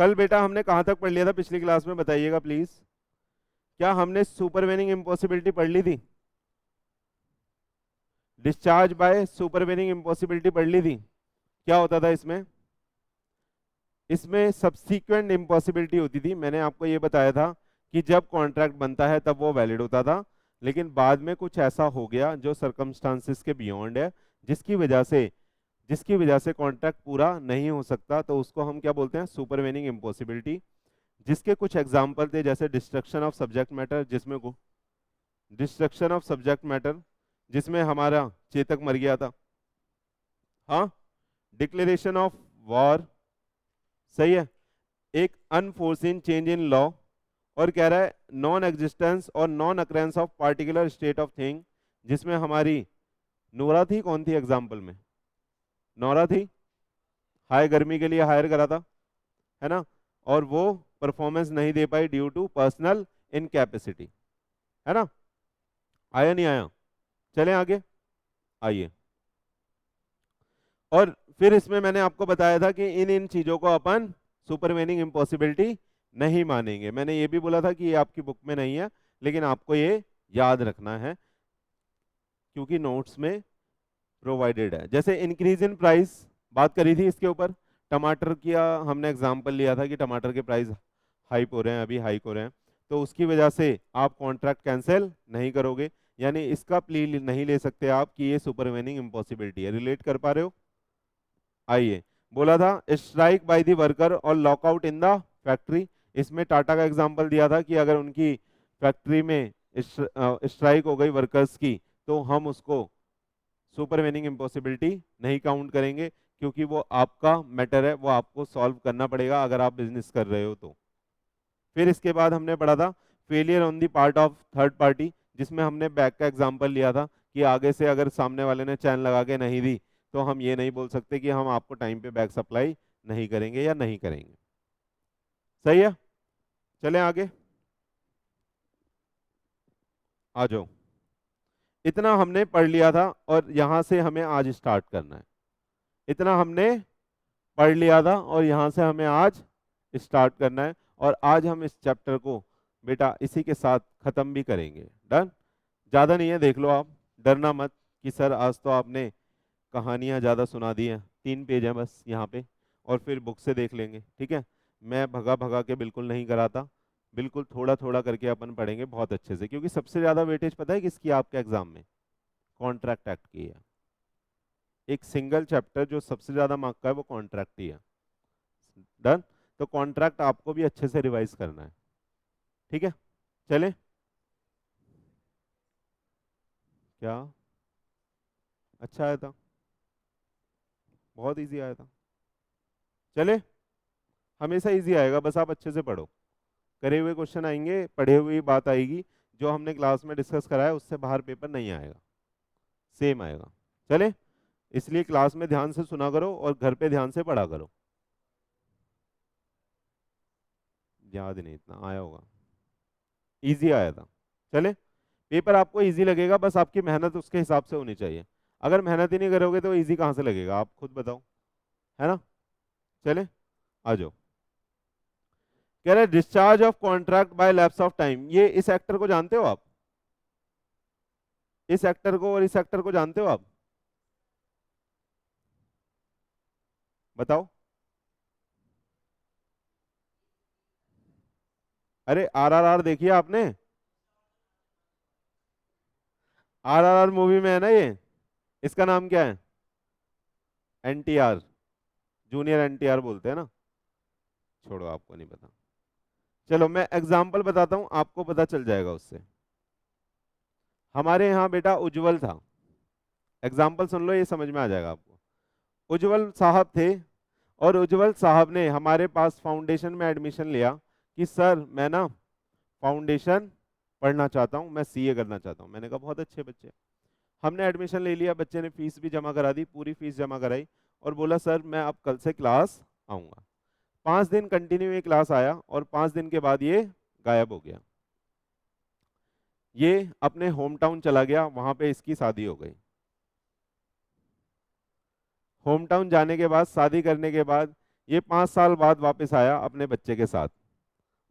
कल बेटा हमने कहाँ तक पढ़ लिया था पिछली क्लास में, बताइएगा प्लीज। क्या हमने सुपरवेनिंग इम्पॉसिबिलिटी पढ़ ली थी? डिस्चार्ज बाय सुपरवेनिंग इम्पॉसिबिलिटी पढ़ ली थी। क्या होता था इसमें? इसमें सब्सीक्वेंट इम्पॉसिबिलिटी होती थी। मैंने आपको ये बताया था कि जब कॉन्ट्रैक्ट बनता है तब वो वैलिड होता था, लेकिन बाद में कुछ ऐसा हो गया जो सर्कमस्टांसिस के बियॉन्ड है, जिसकी वजह से कॉन्ट्रैक्ट पूरा नहीं हो सकता, तो उसको हम क्या बोलते हैं? Supervening impossibility. जिसके कुछ एग्जाम्पल थे जैसे destruction of subject matter, destruction of subject matter जिसमें हमारा चेतक मर गया था। हाँ, डिक्लेरेशन ऑफ वॉर, सही है। एक अनफोर्सिन चेंज इन लॉ, और कह रहा है नॉन एग्जिस्टेंस और non occurrence of particular state of thing, जिसमें हमारी नोरा थी। कौन थी एग्जाम्पल में? नोरा थी, हाई गर्मी के लिए हायर करा था, है ना, और वो परफॉर्मेंस नहीं दे पाई ड्यू टू पर्सनल इनकैपेसिटी, है ना। आया नहीं आया? चलें आगे, आइए। और फिर इसमें मैंने आपको बताया था कि इन इन चीजों को अपन सुपरवेनिंग इम्पॉसिबिलिटी नहीं मानेंगे। मैंने ये भी बोला था कि ये आपकी बुक में नहीं है, लेकिन आपको ये याद रखना है क्योंकि नोट्स में प्रोवाइडेड है। जैसे इंक्रीज इन प्राइस बात करी थी इसके ऊपर, टमाटर किया हमने एग्जांपल लिया था कि टमाटर के प्राइस हाइप हो रहे हैं, अभी हाइक हो रहे हैं, तो उसकी वजह से आप कॉन्ट्रैक्ट कैंसिल नहीं करोगे, यानी इसका प्ली नहीं ले सकते आप कि ये सुपरवेनिंग इम्पॉसिबिलिटी है। रिलेट कर पा रहे हो? आइए, बोला था स्ट्राइक बाय द वर्कर और लॉकआउट इन द फैक्ट्री। इसमें टाटा का एग्जांपल दिया था कि अगर उनकी फैक्ट्री में स्ट्राइक हो गई वर्कर्स की, तो हम उसको सुपरवेनिंग इम्पॉसिबिलिटी नहीं काउंट करेंगे, क्योंकि वो आपका मैटर है, वो आपको सॉल्व करना पड़ेगा अगर आप बिजनेस कर रहे हो तो। फिर इसके बाद हमने पढ़ा था failure on the part of third party, जिसमें हमने बैग का एग्जांपल लिया था कि आगे से अगर सामने वाले ने चैन लगा के नहीं दी, तो हम ये नहीं बोल सकते कि हम आपको टाइम पे बैग सप्लाई नहीं करेंगे या नहीं करेंगे। सही है, चलें आगे, आ जाओ। इतना हमने पढ़ लिया था और यहां से हमें आज स्टार्ट करना है। इतना हमने पढ़ लिया था और यहां से हमें आज स्टार्ट करना है, और आज हम इस चैप्टर को बेटा इसी के साथ खत्म भी करेंगे। डन? ज्यादा नहीं है, देख लो आप, डरना मत कि सर आज तो आपने कहानियां ज्यादा सुना दी हैं। 3 पेज हैं बस यहाँ पे, और फिर बुक से देख लेंगे, ठीक है। मैं भगा भगा के बिल्कुल नहीं कराता, बिल्कुल थोड़ा थोड़ा करके अपन पढ़ेंगे बहुत अच्छे से, क्योंकि सबसे ज्यादा वेटेज पता है किसकी आपके एग्जाम में? कॉन्ट्रैक्ट एक्ट की है। एक सिंगल चैप्टर जो सबसे ज्यादा मार्क का है वो कॉन्ट्रैक्ट ही है। डन? तो कॉन्ट्रैक्ट आपको भी अच्छे से रिवाइज करना है, ठीक है। चलें, क्या अच्छा आया था? बहुत इजी आया था। चले, हमेशा इजी आएगा, बस आप अच्छे से पढ़ो। करे हुए क्वेश्चन आएंगे, पढ़े हुई बात आएगी, जो हमने क्लास में डिस्कस करा है उससे बाहर पेपर नहीं आएगा, सेम आएगा। चले, इसलिए क्लास में ध्यान से सुना करो और घर पे ध्यान से पढ़ा करो। याद नहीं इतना आया होगा, इजी आया था। चले, पेपर आपको इजी लगेगा, बस आपकी मेहनत उसके हिसाब से होनी चाहिए। अगर मेहनत ही नहीं करोगे तो इजी कहाँ से लगेगा, आप खुद बताओ, है ना। चले, आ जाओ। कह रहे discharge of contract by lapse of time, ये इस एक्टर को जानते हो आप? इस एक्टर को और इस एक्टर को जानते हो आप? बताओ। अरे आरआरआर देखिए आपने? आरआरआर मूवी में है ना ये। इसका नाम क्या है? एनटीआर, जूनियर एनटीआर बोलते हैं ना। छोड़ो, आपको नहीं पता। चलो मैं एग्जाम्पल बताता हूं, आपको पता चल जाएगा उससे। हमारे यहाँ बेटा उज्जवल था, एग्जाम्पल सुन लो, ये समझ में आ जाएगा आपको। उज्जवल साहब थे, और उज्जवल साहब ने हमारे पास फाउंडेशन में एडमिशन लिया कि सर मैं ना फाउंडेशन पढ़ना चाहता हूँ, मैं सीए करना चाहता हूँ। मैंने कहा बहुत अच्छे बच्चे। हमने एडमिशन ले लिया, बच्चे ने फीस भी जमा करा दी, पूरी फीस जमा कराई, और बोला सर मैं अब कल से क्लास आऊँगा। 5 दिन कंटिन्यू ये क्लास आया, और 5 दिन के बाद ये गायब हो गया। ये अपने होम टाउन चला गया, वहां पे इसकी शादी हो गई। होम टाउन जाने के बाद, शादी करने के बाद, ये 5 साल बाद वापस आया अपने बच्चे के साथ,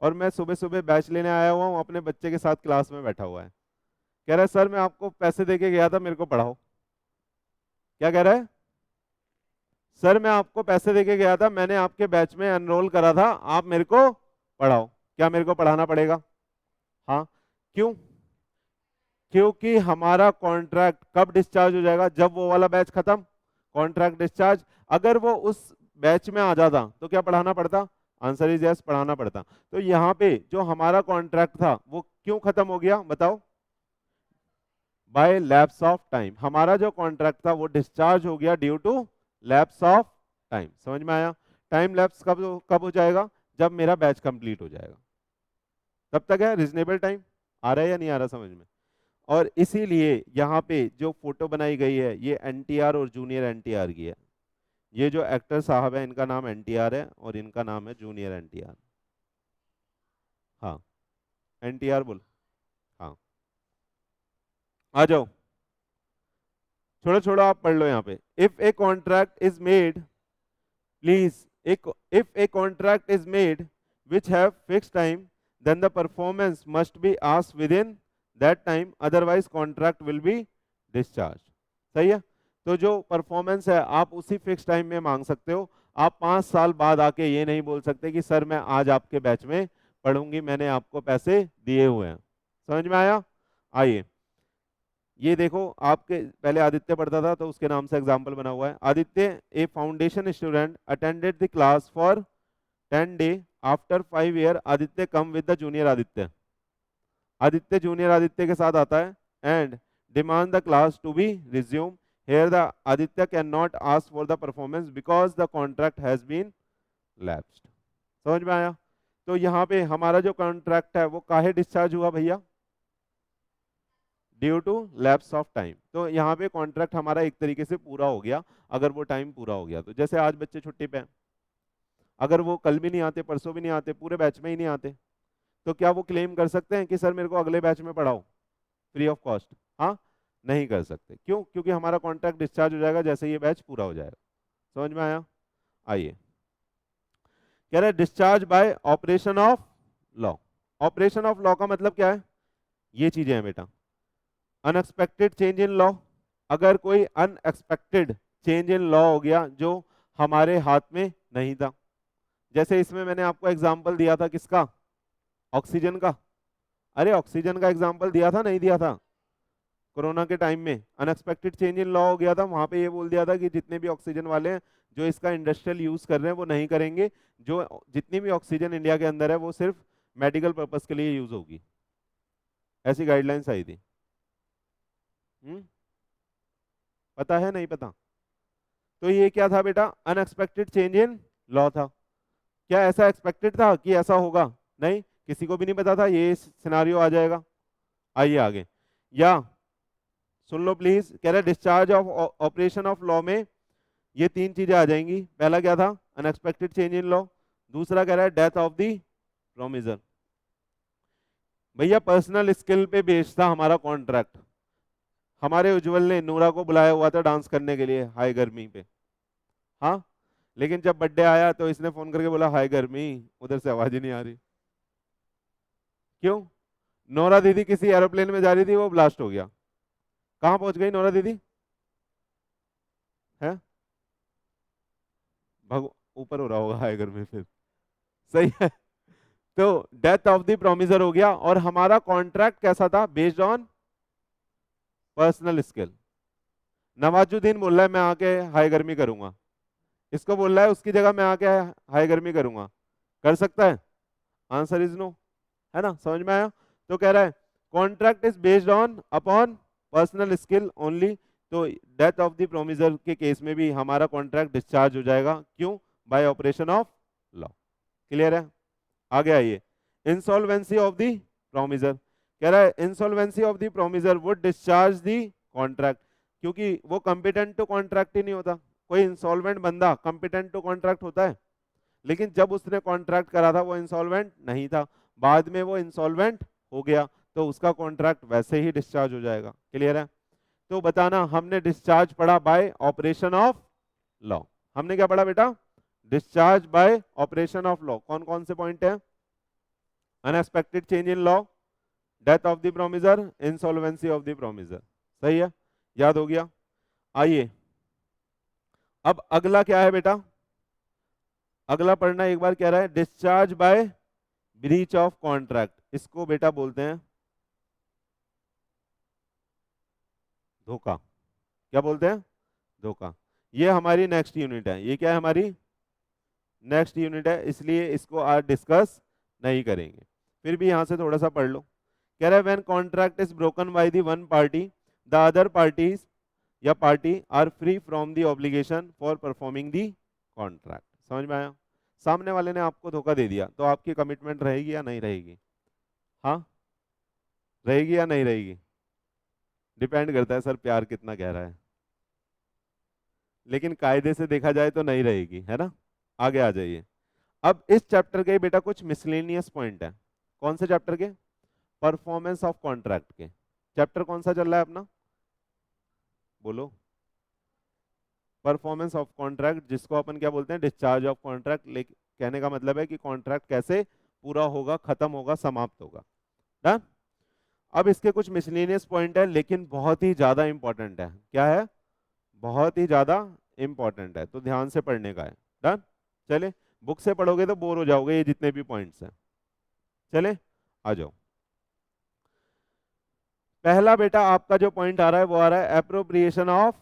और मैं सुबह सुबह बैच लेने आया हुआ हूँ, अपने बच्चे के साथ क्लास में बैठा हुआ है। कह रहा है सर मैं आपको पैसे दे के गया था, मेरे को पढ़ाओ। क्या कह रहा है? सर मैं आपको पैसे दे के गया था, मैंने आपके बैच में एनरोल करा था, आप मेरे को पढ़ाओ। क्या मेरे को पढ़ाना पड़ेगा? हाँ। क्यों? क्योंकि हमारा कॉन्ट्रैक्ट कब डिस्चार्ज हो जाएगा? जब वो वाला बैच खत्म, कॉन्ट्रैक्ट डिस्चार्ज। अगर वो उस बैच में आ जाता तो क्या पढ़ाना पड़ता? आंसर इज यस, पढ़ाना पड़ता। तो यहाँ पे जो हमारा कॉन्ट्रैक्ट था वो क्यों खत्म हो गया बताओ? By lapse of time. हमारा जो कॉन्ट्रैक्ट था वो डिस्चार्ज हो गया due to lapse of time. समझ में आया? टाइम लैप्स कब कब हो जाएगा? जब मेरा बैच कंप्लीट हो जाएगा। तब तक है रीजनेबल टाइम। आ रहा है या नहीं आ रहा समझ में? और इसीलिए यहाँ पे जो फोटो बनाई गई है ये एनटीआर और जूनियर एनटीआर की है। ये जो एक्टर साहब है इनका नाम एनटीआर है और इनका नाम है जूनियर एनटीआर। हाँ, एनटीआर बोल। हाँ, आ जाओ, छोड़ो छोड़ो, आप पढ़ लो यहाँ पे। If a contract is made, please, if a contract is made which have fixed time, then the performance must be asked within that time, otherwise contract will be discharged। सही है? तो जो परफॉर्मेंस है आप उसी फिक्स टाइम में मांग सकते हो। आप 5 साल बाद आके ये नहीं बोल सकते कि सर मैं आज आपके बैच में पढ़ूंगी, मैंने आपको पैसे दिए हुए हैं। समझ में आया? आइए, ये देखो, आपके पहले आदित्य पढ़ता था तो उसके नाम से एग्जाम्पल बना हुआ है। Aditya, a foundation student, attended the class for 10 day, after 5 year Aditya come with the junior Aditya. Aditya junior Aditya के साथ आता है and demand the class to be resume. Here the Aditya can not ask for the performance because the contract has been lapsed. समझ में आया? तो यहाँ पे हमारा जो कॉन्ट्रैक्ट है वो काहे डिस्चार्ज हुआ भैया? Due to lapse of time. तो यहाँ पे कॉन्ट्रैक्ट हमारा एक तरीके से पूरा हो गया, अगर वो टाइम पूरा हो गया तो। जैसे आज बच्चे छुट्टी पे हैं, अगर वो कल भी नहीं आते, परसों भी नहीं आते, पूरे बैच में ही नहीं आते, तो क्या वो क्लेम कर सकते हैं कि सर मेरे को अगले बैच में पढ़ाओ फ्री ऑफ कॉस्ट? हाँ, नहीं कर सकते। क्यों? क्योंकि हमारा कॉन्ट्रैक्ट डिस्चार्ज हो जाएगा जैसे ये बैच पूरा हो जाएगा। समझ में आया? आइए, कह रहे discharge by operation of law. Operation of law का मतलब क्या है? ये चीजें हैं बेटा। अनएक्सपेक्टेड चेंज इन लॉ, अगर कोई अनएक्सपेक्टेड चेंज इन लॉ हो गया जो हमारे हाथ में नहीं था। जैसे इसमें मैंने आपको एग्जांपल दिया था किसका? ऑक्सीजन का। अरे ऑक्सीजन का एग्जांपल दिया था नहीं दिया था? कोरोना के टाइम में अनएक्सपेक्टेड चेंज इन लॉ हो गया था, वहां पे ये बोल दिया था कि जितने भी ऑक्सीजन वाले हैं जो इसका इंडस्ट्रियल यूज कर रहे हैं वो नहीं करेंगे, जो जितनी भी ऑक्सीजन इंडिया के अंदर है वो सिर्फ मेडिकल पर्पज के लिए यूज होगी। ऐसी गाइडलाइंस आई थी। पता है नहीं पता? तो ये क्या था बेटा? अनएक्सपेक्टेड चेंज इन लॉ था। क्या ऐसा एक्सपेक्टेड था कि ऐसा होगा? नहीं, किसी को भी नहीं पता था ये सिनारियो आ जाएगा। आइए आगे, या सुन लो प्लीज। कह रहा है discharge of operation of law में ये 3 चीजें आ जाएंगी। पहला क्या था? Unexpected change in law. दूसरा कह रहा है डेथ ऑफ द प्रोमिसर। भैया पर्सनल स्किल पे बेस्ड था हमारा कॉन्ट्रैक्ट। हमारे उज्जवल ने नूरा को बुलाया हुआ था डांस करने के लिए हाई गर्मी पे, हाँ, लेकिन जब बर्थडे आया तो इसने फोन करके बोला हाई गर्मी, उधर से आवाज ही नहीं आ रही। क्यों? नोरा दीदी किसी एरोप्लेन में जा रही थी, वो ब्लास्ट हो गया। कहाँ पहुंच गई नोरा दीदी? है भग ऊपर हो रहा होगा हाई गर्मी फिर। सही है। तो डेथ ऑफ द प्रोमिसर हो गया, और हमारा कॉन्ट्रैक्ट कैसा था? Based on personal skill. Nawazuddin बोल रहा है मैं आके हाई गर्मी करूंगा, इसको बोल रहा है उसकी जगह मैं आके हाई गर्मी करूंगा, कर सकता है? आंसर इज नो, है ना? समझ में आया? तो कह रहा है contract is based on upon personal skill only. तो डेथ ऑफ द प्रोमिसर के केस में भी हमारा कॉन्ट्रैक्ट डिस्चार्ज हो जाएगा। क्यों? Bye operation of law. Clear है? आगे आइए, इंसॉल्वेंसी ऑफ द प्रोमिसर। कह रहा है insolvency of the promisor would discharge the contract, क्योंकि वो कंपिटेंट टू कॉन्ट्रैक्ट ही नहीं होता। कोई इंसॉल्वेंट बंदा कंपिटेंट टू कॉन्ट्रैक्ट होता है? लेकिन जब उसने कॉन्ट्रैक्ट करा था वो इंसॉल्वेंट नहीं था, बाद में वो इंसॉल्वेंट हो गया, तो उसका कॉन्ट्रैक्ट वैसे ही डिस्चार्ज हो जाएगा। क्लियर है? तो बताना, हमने डिस्चार्ज पढ़ा बाय ऑपरेशन ऑफ लॉ। हमने क्या पढ़ा बेटा? Discharge by operation of law, कौन कौन से पॉइंट है? Unexpected change in law, death of the promisor, insolvency of the promisor. सही है, याद हो गया। आइए अब अगला क्या है बेटा, अगला पढ़ना एक बार, कह रहा है discharge by breach of contract, इसको बेटा बोलते हैं धोखा। क्या बोलते हैं? धोखा। ये हमारी नेक्स्ट यूनिट है, ये क्या है हमारी नेक्स्ट यूनिट है, इसलिए इसको आज डिस्कस नहीं करेंगे, फिर भी यहां से थोड़ा सा पढ़ लो। कह रहा है when contract is broken by the one party the other parties या party are free from the obligation for performing the contract. समझ में आया? सामने वाले ने आपको धोखा दे दिया तो आपकी कमिटमेंट रहेगी या नहीं रहेगी? हाँ, रहेगी या नहीं रहेगी? डिपेंड करता है सर प्यार कितना गहरा है, लेकिन कायदे से देखा जाए तो नहीं रहेगी, है ना। आगे आ जाइए। अब इस चैप्टर के बेटा कुछ मिसलेनियस पॉइंट है। कौन से चैप्टर के? परफॉर्मेंस ऑफ कॉन्ट्रैक्ट के। चैप्टर कौन सा चल रहा है अपना? बोलो। परफॉर्मेंस ऑफ कॉन्ट्रैक्ट, जिसको अपन क्या बोलते हैं? Discharge of contract. लेकिन कहने का मतलब है कि कॉन्ट्रैक्ट कैसे पूरा होगा, खत्म होगा, समाप्त होगा। डन। अब इसके कुछ मिसलेनियस पॉइंट है, लेकिन बहुत ही ज्यादा इंपॉर्टेंट है। क्या है? बहुत ही ज्यादा इंपॉर्टेंट है, तो ध्यान से पढ़ने का है। डन। चले, बुक से पढ़ोगे तो बोर हो जाओगे, ये जितने भी पॉइंट्स हैं। चले आ जाओ। पहला बेटा आपका जो पॉइंट आ रहा है वो आ रहा है appropriation of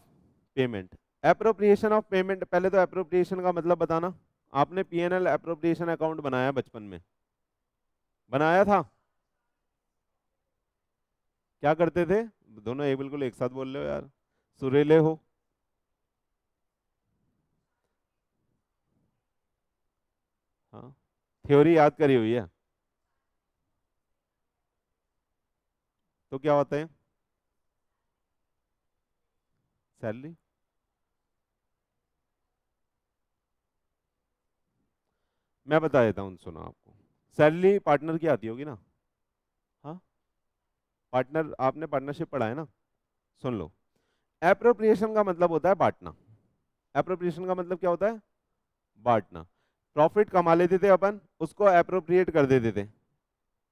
payment. Appropriation of payment, पहले तो एप्रोप्रिएशन का मतलब बताना। आपने पीएनएल एप्रोप्रिएशन अकाउंट बनाया बचपन में? बनाया था? क्या करते थे? दोनों एक बिल्कुल एक साथ बोल रहे हो यार, सुरीले हो। हाँ, थ्योरी याद करी हुई है। तो क्या होता है? सैलरी। मैं बता देता हूँ, सुनो। आपको सैलरी पार्टनर की आती होगी ना? हाँ, पार्टनर, आपने पार्टनरशिप पढ़ा है ना? सुन लो, एप्रोप्रिएशन का मतलब होता है बांटना। एप्रोप्रिएशन का मतलब क्या होता है? बांटना। प्रॉफिट कमा लेते थे अपन, उसको एप्रोप्रिएट कर देते थे।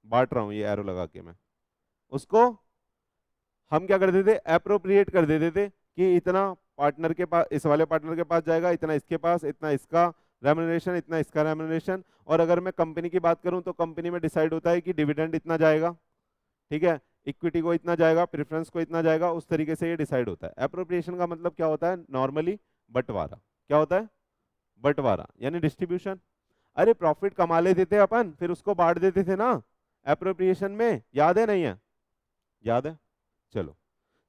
बांट रहा हूँ ये एरो लगा के मैं, उसको हम क्या कर देते थे? एप्रोप्रिएट कर देते थे कि इतना पार्टनर के पास, इस वाले पार्टनर के पास जाएगा, इतना इसके पास, इतना इसका रेम्युनरेशन, इतना इसका रेम्युनरेशन। और अगर मैं कंपनी की बात करूं तो कंपनी में डिसाइड होता है कि डिविडेंड इतना जाएगा, ठीक है, इक्विटी को इतना जाएगा, प्रेफरेंस को इतना जाएगा, उस तरीके से ये डिसाइड होता है। एप्रोप्रिएशन का मतलब क्या होता है? नॉर्मली बंटवारा। क्या होता है? बंटवारा यानी डिस्ट्रीब्यूशन। अरे प्रॉफिट कमा लेते थे अपन, फिर उसको बांट देते थे ना एप्रोप्रिएशन में, याद है नहीं है? याद है। चलो,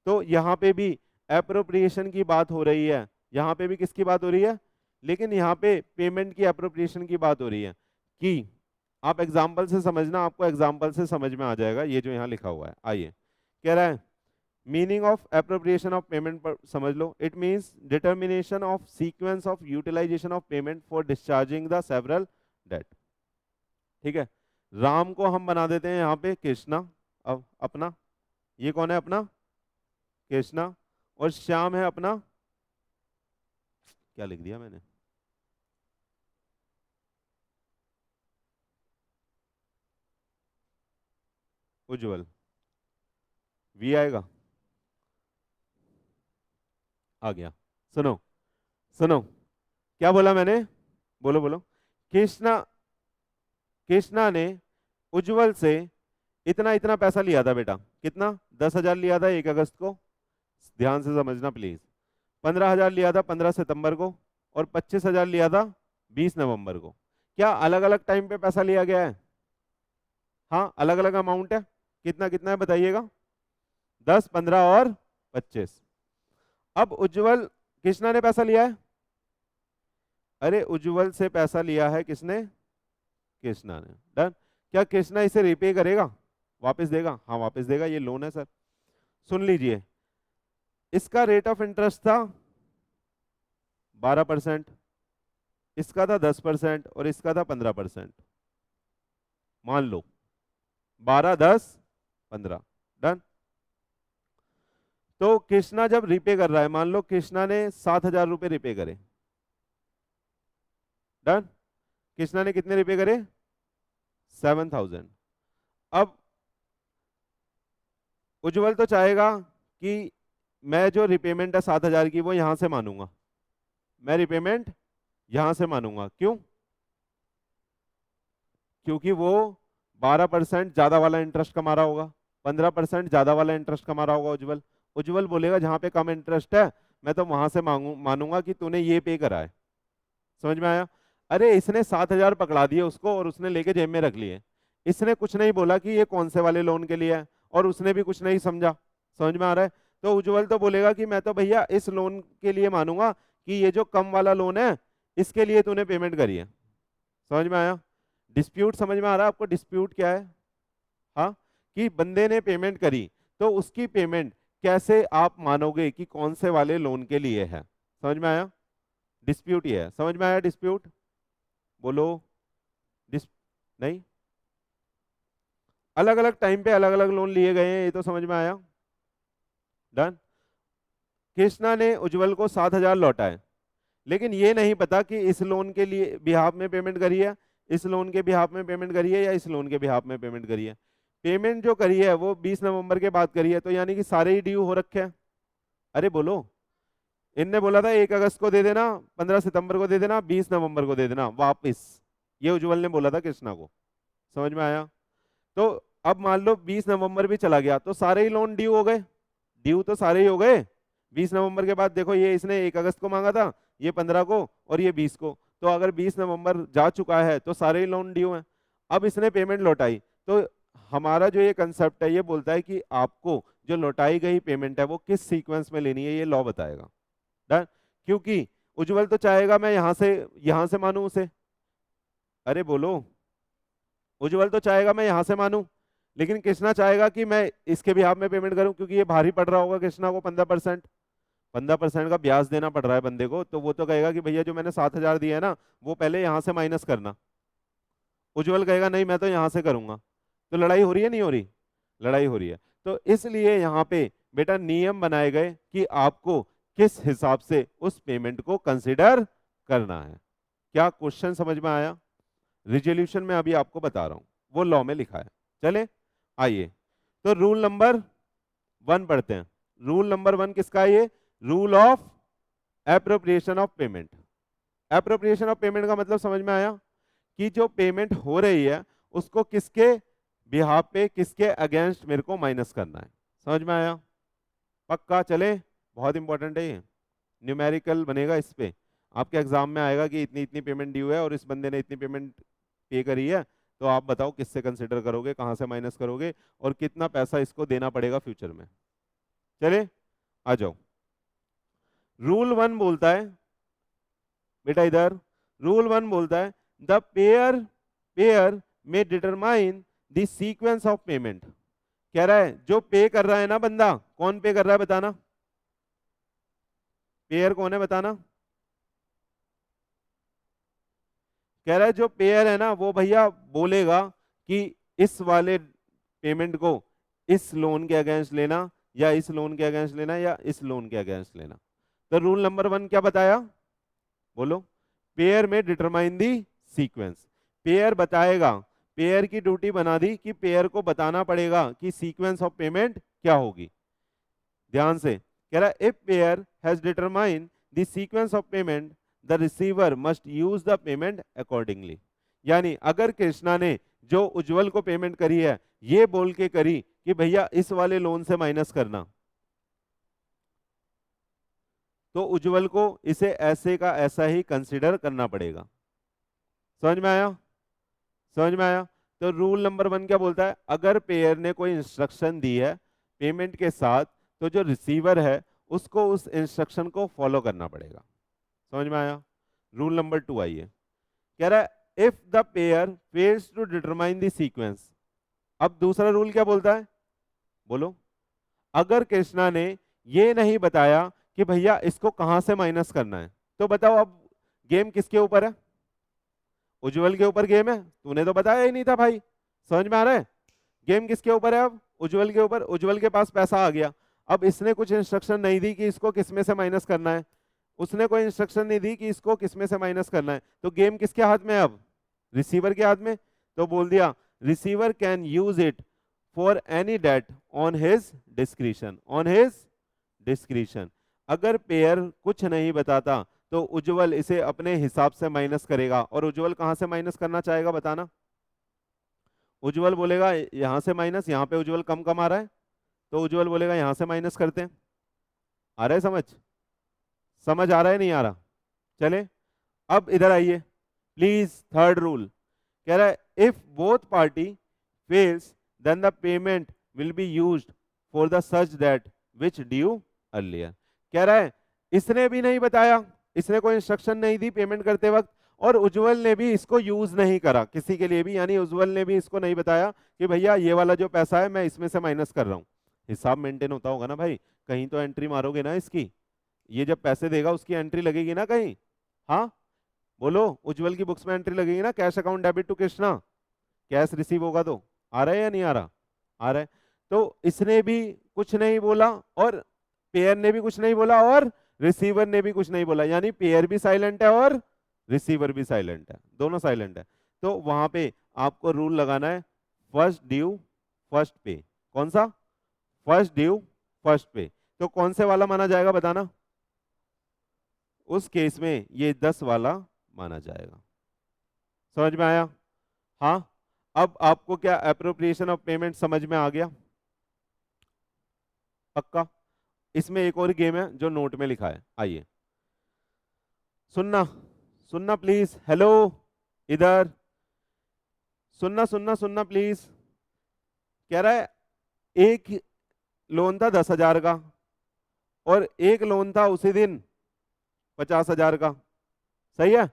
तो यहाँ पे भी एप्रोप्रिएशन की बात हो रही है, यहाँ पे भी किसकी बात हो रही है? लेकिन यहाँ पे पेमेंट की एप्रोप्रिएशन की बात हो रही है। कि आप एग्जाम्पल से समझना, आपको एग्जाम्पल से समझ में आ जाएगा ये जो यहाँ लिखा हुआ है। आइए, कह रहा है meaning of appropriation of payment पर समझ लो। It means determination of sequence of utilisation of payment for discharging the several debt. ठीक है, राम को हम बना देते हैं यहाँ पे कृष्णा, अब अपना, ये कौन है अपना? कृष्णा। और श्याम है अपना, क्या लिख दिया मैंने? उज्जवल। वी आएगा, आ गया। सुनो, सुनो, क्या बोला मैंने? बोलो बोलो। कृष्णा, कृष्णा ने उज्जवल से इतना इतना पैसा लिया था बेटा। कितना? 10,000 लिया था 1 अगस्त को, ध्यान से समझना प्लीज। 15,000 लिया था 15 सितंबर को, और 25,000 लिया था 20 नवंबर को। क्या अलग अलग टाइम पे पैसा लिया गया है? हाँ, अलग अलग अमाउंट है। कितना कितना है बताइएगा? 10, 15 और 25। अब उज्जवल, कृष्णा ने पैसा लिया है। अरे उज्जवल से पैसा लिया है किसने? कृष्णा ने। डन। क्या कृष्णा इसे रिपे करेगा, वापस देगा? हाँ वापस देगा, ये लोन है सर। सुन लीजिए, इसका रेट ऑफ इंटरेस्ट था 12%, इसका था 10% और इसका था 15%। मान लो 12, 10, 15। डन। तो कृष्णा जब रिपे कर रहा है, मान लो कृष्णा ने 7,000 रुपए रिपे करे। डन। कृष्णा ने कितने रिपे करे? 7,000। अब उज्जवल तो चाहेगा कि मैं जो रिपेमेंट है 7,000 की वो यहां से मानूंगा, मैं रिपेमेंट यहां से मानूंगा। क्यों? क्योंकि वो 12% ज्यादा वाला इंटरेस्ट कमा रहा होगा, 15% ज्यादा वाला इंटरेस्ट कमा रहा होगा उज्जवल। उज्जवल बोलेगा जहां पे कम इंटरेस्ट है मैं तो वहां से मानूंगा कि तूने ये पे करा है। समझ में आया? अरे इसने 7,000 पकड़ा दिए उसको और उसने लेके जेब में रख लिए। इसने कुछ नहीं बोला कि ये कौन से वाले लोन के लिए है, और उसने भी कुछ नहीं समझा। समझ में आ रहा है? तो उज्जवल तो बोलेगा कि मैं तो भैया इस लोन के लिए मानूंगा कि ये जो कम वाला लोन है इसके लिए तूने पेमेंट करी है। समझ में आया? डिस्प्यूट समझ में आ रहा है आपको? डिस्प्यूट क्या है? हाँ, कि बंदे ने पेमेंट करी तो उसकी पेमेंट कैसे आप मानोगे कि कौन से वाले लोन के लिए है। समझ में आया? डिस्प्यूट ये है। समझ में आया डिस्प्यूट? बोलो। डिस नहीं, अलग अलग टाइम पे अलग अलग लोन लिए गए हैं, ये तो समझ में आया। डन। कृष्णा ने उज्जवल को 7,000 लौटाए, लेकिन ये नहीं पता कि इस लोन के लिए बिहाफ में पेमेंट करी है, इस लोन के बिहाफ में पेमेंट करी है, या इस लोन के बिहाफ में पेमेंट करी है। पेमेंट जो करी है वो 20 नवंबर के बाद करी है, तो यानी कि सारे ही ड्यू हो रखे हैं। अरे बोलो। इनने बोला था 1 अगस्त को दे देना, 15 सितंबर को दे देना, 20 नवंबर को दे देना वापस। ये उज्जवल ने बोला था कृष्णा को। समझ में आया? तो अब मान लो 20 नवंबर भी चला गया तो सारे ही लोन ड्यू हो गए। ड्यू तो सारे ही हो गए। 20 नवंबर के बाद देखो, ये इसने 1 अगस्त को मांगा था, ये 15 को और ये 20 को, तो अगर 20 नवंबर जा चुका है तो सारे ही लोन ड्यू हैं। अब इसने पेमेंट लौटाई, तो हमारा जो ये कंसेप्ट है ये बोलता है कि आपको जो लौटाई गई पेमेंट है वो किस सीक्वेंस में लेनी है, ये लॉ बताएगा। डन। क्योंकि उज्जवल तो चाहेगा मैं यहां से मानूं उसे। अरे बोलो। उज्जवल तो चाहेगा मैं यहां से मानूं, लेकिन कृष्णा चाहेगा कि मैं इसके भी हाथ में पेमेंट करूं, क्योंकि ये भारी पड़ रहा होगा कृष्णा को। 15% का ब्याज देना पड़ रहा है बंदे को, तो वो तो कहेगा कि भैया जो मैंने 7,000 दिया है ना वो पहले यहां से माइनस करना। उज्जवल कहेगा नहीं मैं तो यहां से करूंगा। तो लड़ाई हो रही है नहीं हो रही? लड़ाई हो रही है। तो इसलिए यहाँ पे बेटा नियम बनाए गए कि आपको किस हिसाब से उस पेमेंट को कंसिडर करना है। क्या क्वेश्चन समझ में आया? रिजोल्यूशन में अभी आपको बता रहा हूं, वो लॉ में लिखा है। चले आइए, तो रूल नंबर 1 पढ़ते हैं। रूल नंबर 1 किसका है? ये rule of appropriation of payment. Appropriation of payment का मतलब समझ में आया कि जो पेमेंट हो रही है उसको किसके बिहाफ पे, किसके अगेंस्ट मेरे को माइनस करना है। समझ में आया? पक्का? चले, बहुत इंपॉर्टेंट है ये, न्यूमेरिकल बनेगा इस पे। आपके एग्जाम में आएगा कि इतनी इतनी पेमेंट ड्यू है और इस बंदे ने इतनी पेमेंट पे करी है, तो आप बताओ किससे कंसिडर करोगे, कहां से माइनस करोगे, और कितना पैसा इसको देना पड़ेगा फ्यूचर में। चले आ जाओ। रूल 1 बोलता है बेटा, इधर रूल 1 बोलता है द पेयर पेयर में determine the sequence of payment. कह रहा है जो पे कर रहा है ना बंदा, कौन पे कर रहा है बताना? पेयर कौन है बताना? कह रहा है जो पेयर है ना वो भैया बोलेगा कि इस वाले पेमेंट को इस लोन के अगेंस्ट लेना, या इस लोन के अगेंस्ट लेना, या इस लोन के अगेंस्ट लेना। तो रूल नंबर 1 क्या बताया? बोलो। पेयर में डिटरमाइन दी सीक्वेंस। पेयर बताएगा, पेयर की ड्यूटी बना दी कि पेयर को बताना पड़ेगा कि सीक्वेंस ऑफ पेमेंट क्या होगी। ध्यान से कह रहा है if pair has determine the sequence of payment the receiver must use the payment accordingly. यानी अगर कृष्णा ने जो उज्जवल को पेमेंट करी है ये बोल के करी कि भैया इस वाले लोन से माइनस करना, तो उज्जवल को इसे ऐसे का ऐसा ही कंसिडर करना पड़ेगा। समझ में आया? समझ में आया? तो रूल नंबर 1 क्या बोलता है? अगर पेयर ने कोई इंस्ट्रक्शन दी है पेमेंट के साथ, तो जो रिसीवर है उसको उस इंस्ट्रक्शन को फॉलो करना पड़ेगा। समझ में आया? रूल नंबर 2 आइए, कह रहा है if the payer fails to determine the sequence. अब दूसरा रूल क्या बोलता है? बोलो। अगर कृष्णा ने ये नहीं बताया कि भैया इसको कहां से माइनस करना है, तो बताओ अब गेम किसके ऊपर है? उज्जवल के ऊपर गेम है। तूने तो बताया ही नहीं था भाई। समझ में आ रहा है? गेम किसके ऊपर है अब? उज्जवल के ऊपर। उज्जवल के पास पैसा आ गया, अब इसने कुछ इंस्ट्रक्शन नहीं दी कि इसको किसमें से माइनस करना है। उसने कोई इंस्ट्रक्शन नहीं दी कि इसको किस में से माइनस करना है, तो गेम किसके हाथ में है अब? रिसीवर के हाथ में। तो बोल दिया receiver can use it for any debt on his discretion, on his discretion. अगर पेयर कुछ नहीं बताता तो उज्जवल इसे अपने हिसाब से माइनस करेगा। और उज्जवल कहां से माइनस करना चाहेगा बताना? उज्जवल बोलेगा यहां से माइनस, यहां पे उज्जवल कम कमा रहा है तो उज्जवल बोलेगा यहां से माइनस करते हैं। आ रहा है समझ? समझ आ रहा है नहीं आ रहा? चले अब इधर आइए प्लीज। थर्ड रूल कह रहा है if both party fails then the payment will be used for the such that which due earlier. कह रहा है इसने भी नहीं बताया, इसने कोई इंस्ट्रक्शन नहीं दी पेमेंट करते वक्त, और उज्जवल ने भी इसको यूज नहीं करा किसी के लिए भी, यानी उज्जवल ने भी इसको नहीं बताया कि भैया ये वाला जो पैसा है मैं इसमें से माइनस कर रहा हूं। हिसाब मेंटेन होता होगा ना भाई, कहीं तो एंट्री मारोगे ना इसकी, ये जब पैसे देगा उसकी एंट्री लगेगी ना कहीं। हाँ बोलो, उज्जवल की बुक्स में एंट्री लगेगी ना, cash account debit to Krishna, cash receive होगा तो। आ रहा है या नहीं आ रहा? आ रहा है। तो इसने भी कुछ नहीं बोला और पेयर ने भी कुछ नहीं बोला और रिसीवर ने भी कुछ नहीं बोला, यानी पेयर भी साइलेंट है और रिसीवर भी साइलेंट है, दोनों साइलेंट है। तो वहां पे आपको रूल लगाना है फर्स्ट ड्यू फर्स्ट पे। कौन सा? फर्स्ट ड्यू फर्स्ट पे। तो कौन से वाला माना जाएगा बताना? उस केस में ये 10 वाला माना जाएगा। समझ में आया? हाँ। अब आपको क्या एप्रोप्रिएशन ऑफ पेमेंट समझ में आ गया? पक्का? इसमें एक और गेम है जो नोट में लिखा है, आइए सुनना, सुनना प्लीज। हेलो इधर, सुनना सुनना सुनना प्लीज। कह रहा है एक लोन था 10,000 का और एक लोन था उसी दिन 50,000 का, सही है?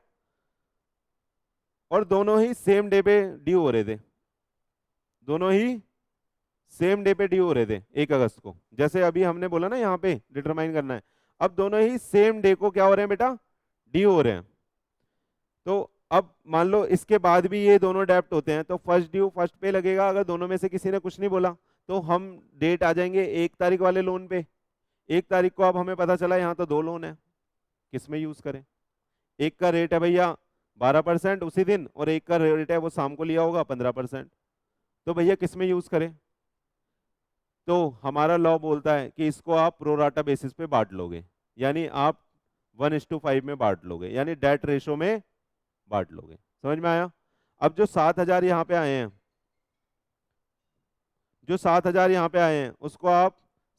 और दोनों ही सेम डे पे ड्यू हो रहे थे, दोनों ही सेम डे पे ड्यू हो रहे थे 1 अगस्त को, जैसे अभी हमने बोला ना यहाँ पे डिटरमाइन करना है। अब दोनों ही सेम डे को क्या हो रहे हैं बेटा? ड्यू हो रहे हैं। तो अब मान लो इसके बाद भी ये दोनों डेप्ट होते हैं तो फर्स्ट ड्यू फर्स्ट पे लगेगा। अगर दोनों में से किसी ने कुछ नहीं बोला तो हम डेट आ जाएंगे 1 तारीख वाले लोन पे। 1 तारीख को अब हमें पता चला यहाँ तो 2 लोन है, किस में यूज करें? एक का रेट है भैया 12% उसी दिन, और एक का रेट है वो शाम को लिया होगा 15%। तो भैया किस में यूज करें? तो हमारा लॉ बोलता है कि इसको आप प्रोराटा बेसिस पे बांट लोगे, यानी आप 1:5 में बांट लोगे, यानी डेट रेशो में बांट लोगे। समझ में आया? अब जो 7,000 यहाँ पे आए हैं, जो 7,000 यहाँ पे आए हैं उसको आप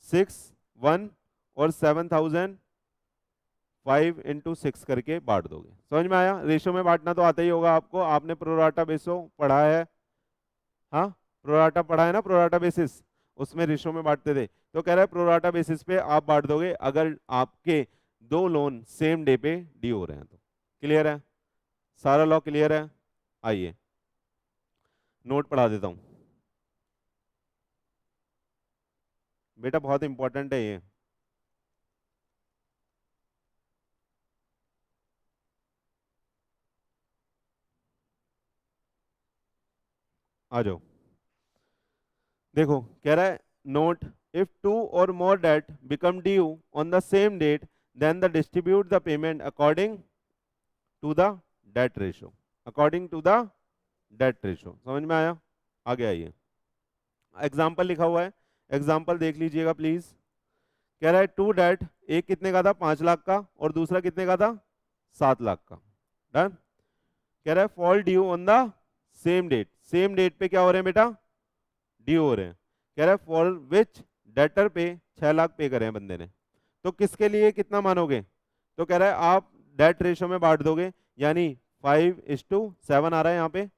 6, 1 और 7,000 5 × 6 करके बांट दोगे। समझ में आया? रेशो में बांटना तो आता ही होगा आपको, आपने प्रोराटा बेसो पढ़ा है। हाँ प्रोराटा पढ़ा है ना, प्रोराटा बेसिस, उसमें रेशो में बांटते थे। तो कह रहा है प्रोराटा बेसिस पे आप बांट दोगे अगर आपके 2 लोन सेम डे पे ड्यू हो रहे हैं तो। क्लियर है? सारा लॉ क्लियर है? आइए नोट पढ़ा देता हूं बेटा, बहुत इंपॉर्टेंट है ये। आ जाओ, देखो कह रहा है नोट इफ 2 और more debt become due on the same date then the distribute the payment according to the debt ratio, according to the debt ratio. समझ में आया? आगे आइए, एग्जाम्पल लिखा हुआ है, एग्जाम्पल देख लीजिएगा प्लीज। कह रहा है टू डेट, एक कितने का था? 5 लाख का, और दूसरा कितने का था? 7 लाख का। डन। कह रहा है fall due on the same date, same date पे क्या हो रहे हैं बेटा? ड्यू हो रहे हैं। कह रहा है फॉर विच डेटर पे 6 लाख पे करे हैं बंदे ने, तो किसके लिए कितना मानोगे? तो कह रहा है आप डेट रेशो में बांट दोगे, यानी 5:7 आ रहा है यहाँ पे,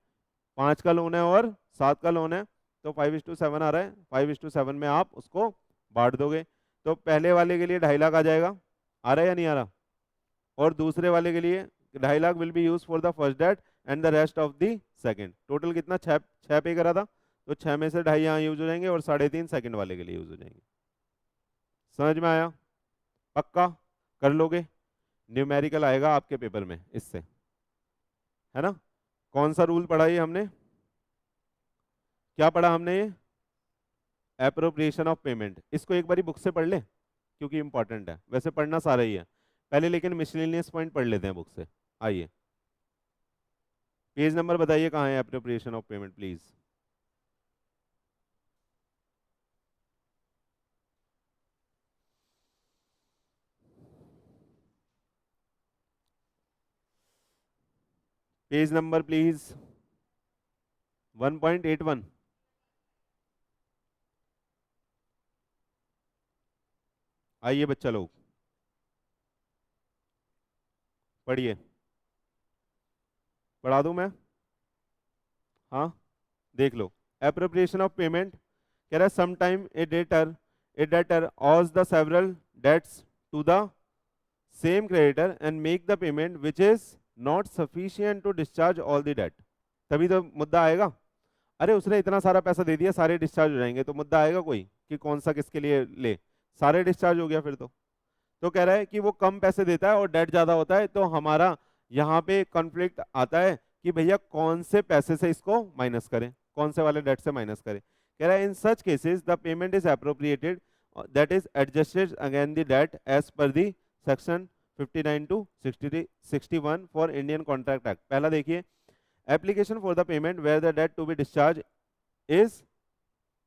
5 का लोन है और 7 का लोन है, तो 5:7 आ रहा है, 5:7 में आप उसको बांट दोगे। तो पहले वाले के लिए 2.5 लाख आ जाएगा, आ रहा है या नहीं आ रहा? और दूसरे वाले के लिए 2.5 lakh will be use for the first debt and the rest of the second. Total कितना? 6 पे करा था, तो 6 में से 2.5 यहाँ यूज हो जाएंगे और 3.5 सेकंड वाले के लिए यूज हो जाएंगे। समझ में आया? पक्का कर लोगे? न्यूमेरिकल आएगा आपके पेपर में इससे, है ना? कौन सा रूल पढ़ा ये हमने? क्या पढ़ा हमने? ये एप्रोप्रिएशन ऑफ पेमेंट। इसको एक बारी बुक से पढ़ ले क्योंकि इंपॉर्टेंट है, वैसे पढ़ना सारा ही है। पहले लेकिन मिसलेनियस पॉइंट पढ़ लेते हैं बुक से। आइए, पेज नंबर बताइए कहाँ है appropriation of payment please. Page number please 1.81। आइए बच्चा लोग पढ़िए, पढ़ा दूं मैं? हाँ, देख लो। एप्रोप्रिएशन ऑफ पेमेंट कह रहा है some time a debtor owes the several debts to the same creditor and make the payment which is not sufficient to discharge all the debt. तभी तो मुद्दा आएगा। अरे उसने इतना सारा पैसा दे दिया, सारे डिस्चार्ज हो जाएंगे, तो मुद्दा आएगा कोई कि कौन सा किसके लिए ले। सारे डिस्चार्ज हो गया फिर तो कह रहा है कि वो कम पैसे देता है और डेट ज्यादा होता है, तो हमारा यहाँ पे कॉन्फ्लिक्ट आता है कि भैया कौन से पैसे से इसको माइनस करें, कौन से वाले डेट से माइनस करें। कह रहा है in such cases the payment is appropriated that is adjusted again the debt as per the section 59 to 61 for Indian contract act. पहला देखिए, application for the payment where the debt to be discharge is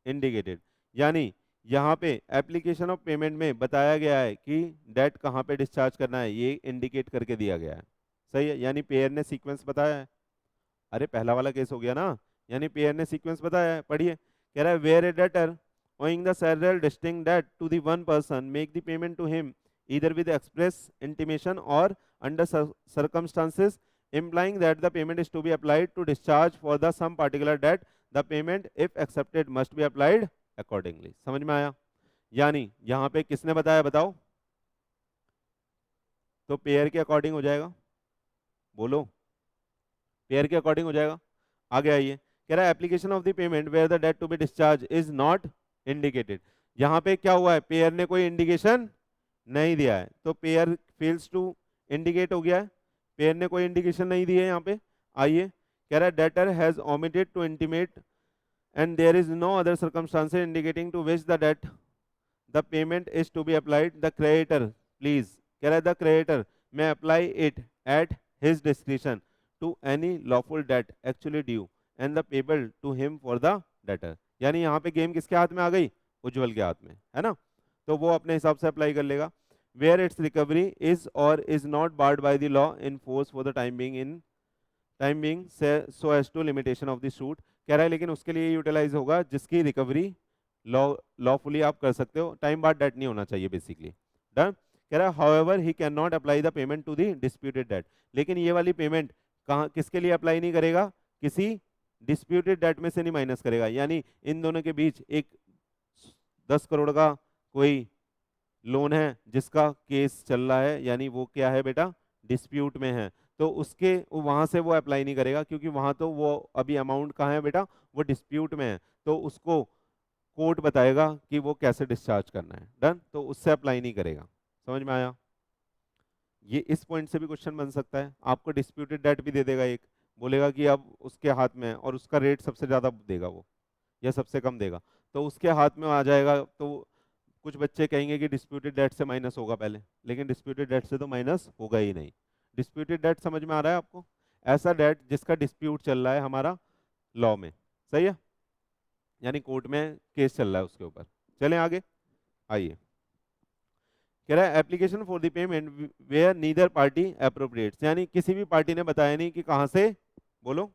indicated, यानी यहाँ पे application of payment में बताया गया है कि डेट कहाँ पे डिस्चार्ज करना है, ये इंडिकेट करके दिया गया है। सही है, यानी पेयर ने सीक्वेंस बताया है। अरे पहला वाला केस हो गया ना, यानी पेयर ने सीक्वेंस बताया है। पढ़िए, कह रहा है where a debtor owing the several distinct debt to the one person make the payment to him either with express intimation or under circumstances implying that the payment is to be applied to discharge for the some particular debt, the payment if accepted must be applied accordingly। समझ में आया? यानी यहाँ पे किसने बताया बताओ? तो पेयर के अकॉर्डिंग हो जाएगा, बोलो, पेयर के अकॉर्डिंग हो जाएगा। आगे आइए, कह रहा है application of the payment where the debt to be discharge is not indicated. यहाँ पे क्या हुआ है, पेयर ने कोई इंडिकेशन नहीं दिया है, तो पेयर फेल्स टू इंडिकेट हो गया है। पेयर ने कोई इंडिकेशन नहीं दी है यहाँ पे। आइए, कह रहा है debtor has omitted to intimate and there is no other circumstances indicating to which the debt the payment is to be applied, the creditor please, कह रहा है the creditor may apply it at his discretion to any lawful debt actually due and the payable to him for the debtor। यानी यहाँ पे game किसके हाथ में आ गई? उज्जवल के हाथ में, है ना? तो वो अपने हिसाब से अप्लाई कर लेगा। where its recovery is or is not barred by the law in force for the time being so as to limitation of the suit। कह रहा है लेकिन उसके लिए यूटिलाइज होगा जिसकी रिकवरी लॉफुली आप कर सकते हो, टाइम बाद डेट नहीं होना चाहिए बेसिकली। डन। कह रहा है however he can not apply the payment to the disputed debt, लेकिन ये वाली पेमेंट कहाँ किसके लिए अप्लाई नहीं करेगा? किसी डिस्प्यूटेड डेट में से नहीं माइनस करेगा। यानी इन दोनों के बीच एक 10 करोड़ का कोई लोन है जिसका केस चल रहा है, यानी वो क्या है बेटा, डिस्प्यूट में है, तो उसके वहां से वो अप्लाई नहीं करेगा, क्योंकि वहां तो वो अभी अमाउंट कहाँ है बेटा, वो डिस्प्यूट में है, तो उसको कोर्ट बताएगा कि वो कैसे डिस्चार्ज करना है। डन, तो उससे अप्लाई नहीं करेगा। समझ में आया? ये इस पॉइंट से भी क्वेश्चन बन सकता है, आपको डिस्प्यूटेड डेट भी दे देगा एक, बोलेगा कि अब उसके हाथ में है और उसका रेट सबसे ज्यादा देगा वो या सबसे कम देगा, तो उसके हाथ में आ जाएगा। तो कुछ बच्चे कहेंगे कि डिस्प्यूटेड डेट से माइनस होगा पहले, लेकिन डिस्प्यूटेड डेट से तो माइनस होगा ही नहीं। डिस्प्यूटेड डेट समझ में आ रहा है आपको? ऐसा डेट जिसका डिस्प्यूट चल रहा है हमारा लॉ में, सही है, यानी कोर्ट में केस चल रहा है उसके ऊपर। चलें आगे, आइए, कह रहा है application for the payment where neither party appropriates, यानी किसी भी पार्टी ने बताया नहीं कि कहाँ से, बोलो,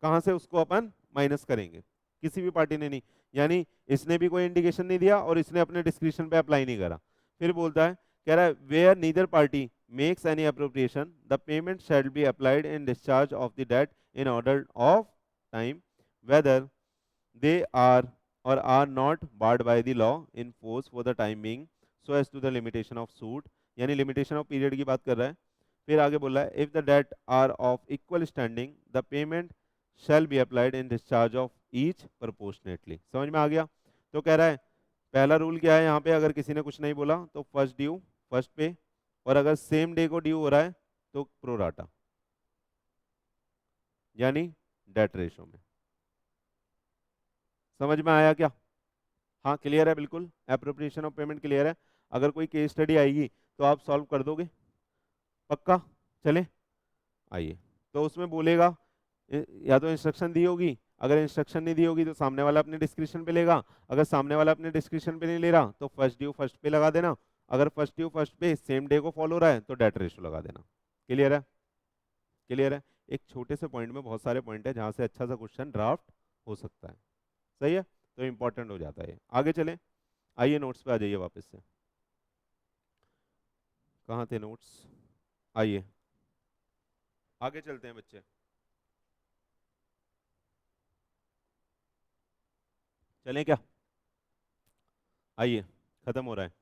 कहाँ से उसको अपन माइनस करेंगे, किसी भी पार्टी ने नहीं, यानी इसने भी कोई इंडिकेशन नहीं दिया और इसने अपने डिस्क्रिप्शन पे अप्लाई नहीं करा। फिर बोलता है, कह रहा है where neither party makes any appropriation the payment shall be applied in discharge of the debt in order of time whether they are or are not barred by the law in force for the time being so as to the limitation of suit, यानी limitation of period की बात कर रहा है। फिर आगे बोला है if the debt are of equal standing the payment shall be applied in discharge of each proportionately। समझ में आ गया? तो कह रहा है पहला रूल क्या है यहाँ पे, अगर किसी ने कुछ नहीं बोला तो फर्स्ट ड्यू फर्स्ट पे, और अगर सेम डे को ड्यू हो रहा है तो प्रोराटा, यानी डेट रेशो में। समझ में आया क्या? हाँ क्लियर है, बिल्कुल एप्रोप्रिएशन ऑफ पेमेंट क्लियर है। अगर कोई केस स्टडी आएगी तो आप सॉल्व कर दोगे, पक्का? चले आइए, तो उसमें बोलेगा या तो इंस्ट्रक्शन दी होगी, अगर इंस्ट्रक्शन नहीं दी होगी तो सामने वाला अपने डिस्क्रिप्शन पे लेगा, अगर सामने वाला अपने डिस्क्रिप्शन पे नहीं ले रहा तो फर्स्ट ड्यू फर्स्ट पे लगा देना, अगर फर्स्ट ड्यू फर्स्ट पे सेम डे को फॉलो हो रहा है तो डेट रेशो लगा देना। क्लियर है? क्लियर है? एक छोटे से पॉइंट में बहुत सारे पॉइंट है जहां से अच्छा सा क्वेश्चन ड्राफ्ट हो सकता है। सही है, तो इंपॉर्टेंट हो जाता है। आगे चलें, आइए नोट्स पे आ जाइए वापस से। कहाँ थे नोट्स? आइए आगे चलते हैं बच्चे। चलें क्या? आइए, खत्म हो रहा है,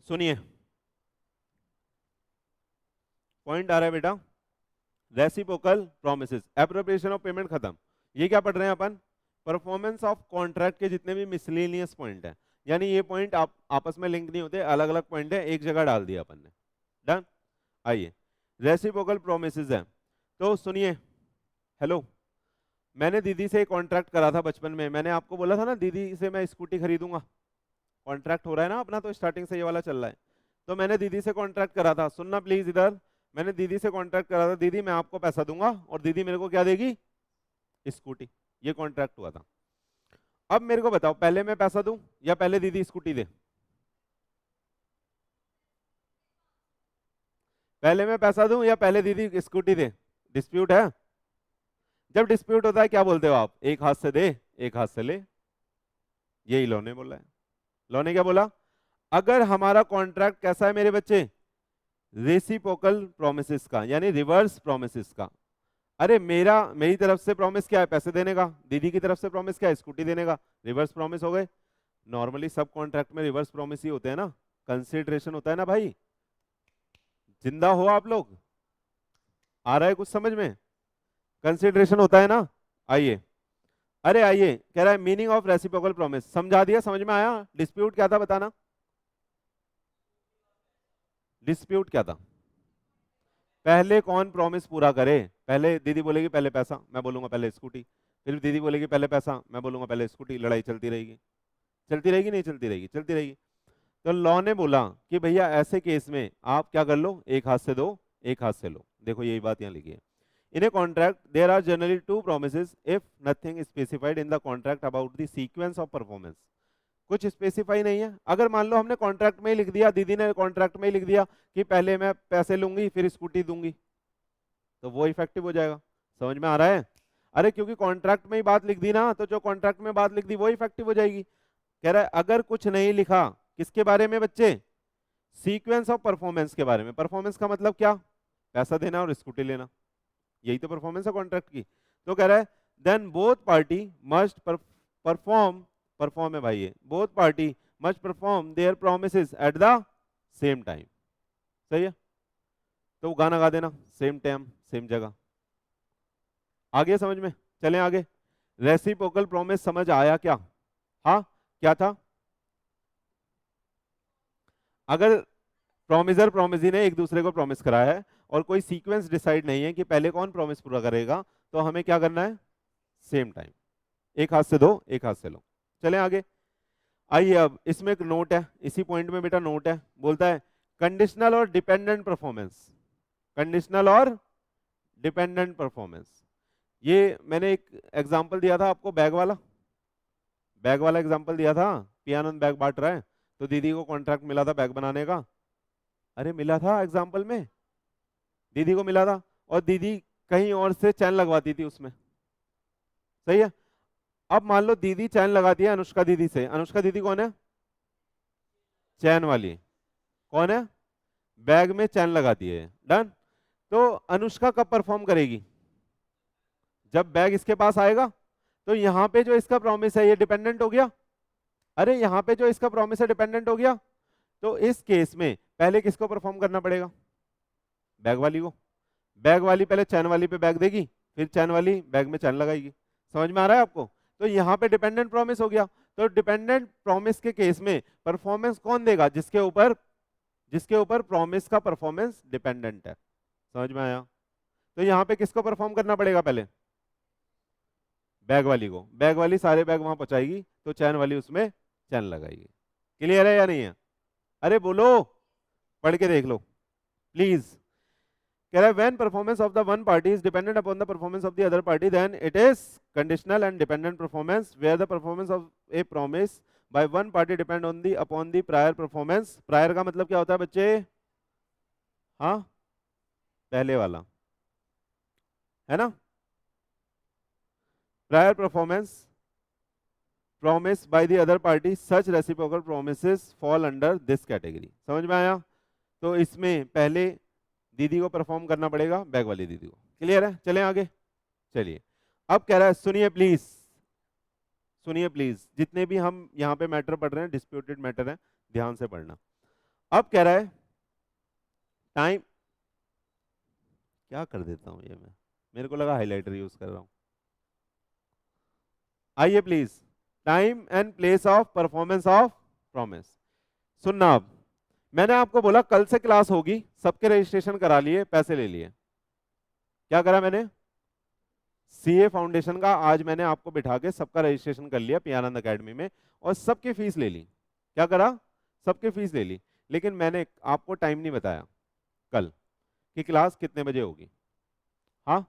सुनिए पॉइंट आ रहा है बेटा, reciprocal promises, appropriation of payment खत्म। ये क्या पढ़ रहे हैं अपन? परफॉर्मेंस ऑफ कॉन्ट्रैक्ट के जितने भी मिसलेनियस पॉइंट है, यानी ये पॉइंट आप आपस में लिंक नहीं होते, अलग अलग पॉइंट है, एक जगह डाल दिया अपन ने। डन? आइए, रेसिप्रोकल प्रोमिसेस है, तो सुनिए। हेलो, मैंने दीदी से कॉन्ट्रैक्ट करा था बचपन में, मैंने आपको बोला था ना दीदी से मैं स्कूटी खरीदूंगा। कॉन्ट्रैक्ट हो रहा है ना अपना, तो स्टार्टिंग से ये वाला चल रहा है। तो मैंने दीदी से कॉन्ट्रैक्ट करा था, सुनना प्लीज इधर, मैंने दीदी से कॉन्ट्रैक्ट करा था, दीदी मैं आपको पैसा दूंगा और दीदी मेरे को क्या देगी? स्कूटी। ये कॉन्ट्रैक्ट हुआ था। अब मेरे को बताओ, पहले मैं पैसा दूं या पहले दीदी स्कूटी दे? पहले मैं पैसा दूं या पहले दीदी स्कूटी दे? डिस्प्यूट है? जब डिस्प्यूट होता है क्या बोलते हो आप? एक हाथ से दे, एक हाथ से ले। यही लॉ ने बोला है। लॉ ने क्या बोला? अगर हमारा कॉन्ट्रैक्ट कैसा है मेरे बच्चे? रेसिप्रोकल प्रोमिसेस का, यानी रिवर्स प्रोमिसेस का। अरे मेरी तरफ से प्रॉमिस क्या है? पैसे देने का। दीदी की तरफ से प्रॉमिस क्या है? स्कूटी देने का। रिवर्स प्रॉमिस हो गए। नॉर्मली सब कॉन्ट्रैक्ट में रिवर्स प्रॉमिस ही होते हैं ना, कंसिडरेशन होता है ना भाई। जिंदा हो आप लोग? आ रहा है कुछ समझ में? कंसिडरेशन होता है ना। आइए, अरे आइए, कह रहा है मीनिंग ऑफ रेसिप्रोकल प्रॉमिस, समझा दिया, समझ में आया? डिस्प्यूट क्या था बताना? डिस्प्यूट क्या था? पहले कौन प्रॉमिस पूरा करे? पहले दीदी बोलेगी पहले पैसा, मैं बोलूंगा पहले स्कूटी, फिर दीदी बोलेगी पहले पैसा, मैं बोलूंगा पहले स्कूटी, लड़ाई चलती रहेगी। चलती रहेगी नहीं चलती रहेगी? चलती रहेगी। तो लॉ ने बोला कि भैया ऐसे केस में आप क्या कर लो, एक हाथ से दो, एक हाथ से लो। देखो यही बात यहाँ लिखी है। In a contract there are generally two promises if nothing specified in the contract about the sequence of performance. कुछ स्पेसिफाई नहीं है। अगर मान लो हमने कॉन्ट्रैक्ट में ही लिख दिया, दीदी ने कॉन्ट्रैक्ट में ही लिख दिया कि पहले मैं पैसे लूंगी फिर स्कूटी दूंगी, तो वो इफेक्टिव हो जाएगा। समझ में आ रहा है? अरे क्योंकि कॉन्ट्रैक्ट में ही बात लिख दी ना, तो जो कॉन्ट्रैक्ट में बात लिख दी वो इफेक्टिव हो जाएगी। कह रहा है अगर कुछ नहीं लिखा, किसके बारे में बच्चे? सीक्वेंस ऑफ परफॉर्मेंस के बारे में। परफॉर्मेंस का मतलब क्या? पैसा देना और स्कूटी लेना, यही तो परफॉर्मेंस है कॉन्ट्रैक्ट की। तो कह रहा है then both party must perform, perform है भाई ये, both party must perform their promises at the same time. सही है? तो वो गाना गा देना, सेम टाइम सेम जगह। आगे समझ में? चलें आगे। रेसिप्रोकल प्रॉमिस समझ आया क्या? हाँ, क्या था? अगर प्रॉमिसर प्रॉमिसी ने एक दूसरे को प्रॉमिस कराया है और कोई सीक्वेंस डिसाइड नहीं है कि पहले कौन प्रॉमिस पूरा करेगा, तो हमें क्या करना है? सेम टाइम, एक हाथ से दो, एक हाथ से लो। चलें आगे। आइए, अब इसमें एक नोट है, इसी पॉइंट में बेटा नोट है, बोलता है कंडीशनल और डिपेंडेंट परफॉर्मेंस। कंडीशनल और डिपेंडेंट परफॉर्मेंस, ये मैंने एक एग्जांपल दिया था आपको, बैग वाला, बैग वाला एग्जांपल दिया था। पियानंद बैग बांट रहा है, तो दीदी को कॉन्ट्रैक्ट मिला था बैग बनाने का। अरे मिला था एग्जाम्पल में, दीदी को मिला था, और दीदी कहीं और से चैन लगवाती थी उसमें। सही है? अब मान लो दीदी चैन लगाती है अनुष्का दीदी से। अनुष्का दीदी कौन है? चैन वाली। कौन है? बैग में चैन लगाती है। डन। तो अनुष्का कब परफॉर्म करेगी? जब बैग इसके पास आएगा। तो यहाँ पे जो इसका प्रॉमिस है ये डिपेंडेंट हो गया। अरे यहाँ पे जो इसका प्रॉमिस है डिपेंडेंट हो गया। तो इस केस में पहले किसको परफॉर्म करना पड़ेगा? बैग वाली को। बैग वाली पहले चैन वाली पे बैग देगी, फिर चैन वाली बैग में चैन लगाएगी। समझ में आ रहा है आपको? तो यहाँ पे डिपेंडेंट प्रॉमिस हो गया। तो डिपेंडेंट प्रॉमिस के केस में परफॉर्मेंस कौन देगा? जिसके ऊपर प्रॉमिस का परफॉर्मेंस डिपेंडेंट है। समझ में आया? तो यहाँ पे किसको परफॉर्म करना पड़ेगा? पहले बैग वाली को। बैग वाली सारे बैग वहां पहुंचाएगी, तो चैन वाली उसमें चैन लगाएगी। क्लियर है या नहीं है? अरे बोलो, पढ़ के देख लो प्लीज। कह रहा है when performance of the one party is dependent upon the performance of the other party then it is conditional and dependent performance where the performance of a promise by one party depend on the upon the prior performance. Prior का मतलब क्या होता है बच्चे? हाँ, पहले वाला है ना। Prior performance promised by the other party such reciprocal promises fall under this category। समझ में आया? तो इसमें पहले दीदी को परफॉर्म करना पड़ेगा, बैग वाली दीदी को। क्लियर है? चलें आगे। चलिए, अब कह रहा है सुनिए प्लीज, सुनिए प्लीज, जितने भी हम यहाँ पे मैटर पढ़ रहे हैं डिस्प्यूटेड मैटर है, ध्यान से पढ़ना। अब कह रहा है टाइम, क्या कर देता हूं ये मैं, मेरे को लगा हाइलाइटर यूज कर रहा हूं। आइए please, time and place of performance of promise. सुनना, अब मैंने आपको बोला कल से क्लास होगी, सबके रजिस्ट्रेशन करा लिए, पैसे ले लिए। क्या करा मैंने? सीए फाउंडेशन का आज मैंने आपको बिठा के सबका रजिस्ट्रेशन कर लिया पियानंद एकेडमी में, और सबकी फीस ले ली। क्या करा? सबकी फीस ले ली। लेकिन मैंने आपको टाइम नहीं बताया कल कि क्लास कितने बजे होगी। हाँ,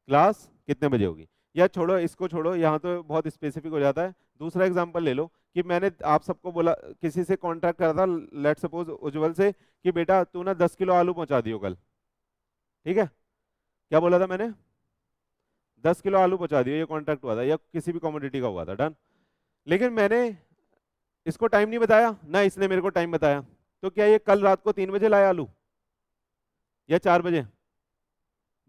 क्लास कितने बजे होगी। या छोड़ो, इसको छोड़ो, यहाँ तो बहुत स्पेसिफिक हो जाता है। दूसरा एग्जांपल ले लो कि मैंने आप सबको बोला, किसी से कॉन्ट्रैक्ट करा था, लेट सपोज उज्जवल से, कि बेटा तू ना 10 किलो आलू पहुंचा दियो कल। ठीक है? क्या बोला था मैंने? 10 किलो आलू पहुंचा दियो, ये कॉन्ट्रैक्ट हुआ था, या किसी भी कमोडिटी का हुआ था, डन। लेकिन मैंने इसको टाइम नहीं बताया ना, इसने मेरे को टाइम बताया। तो क्या ये कल रात को 3 बजे लाया आलू या 4 बजे?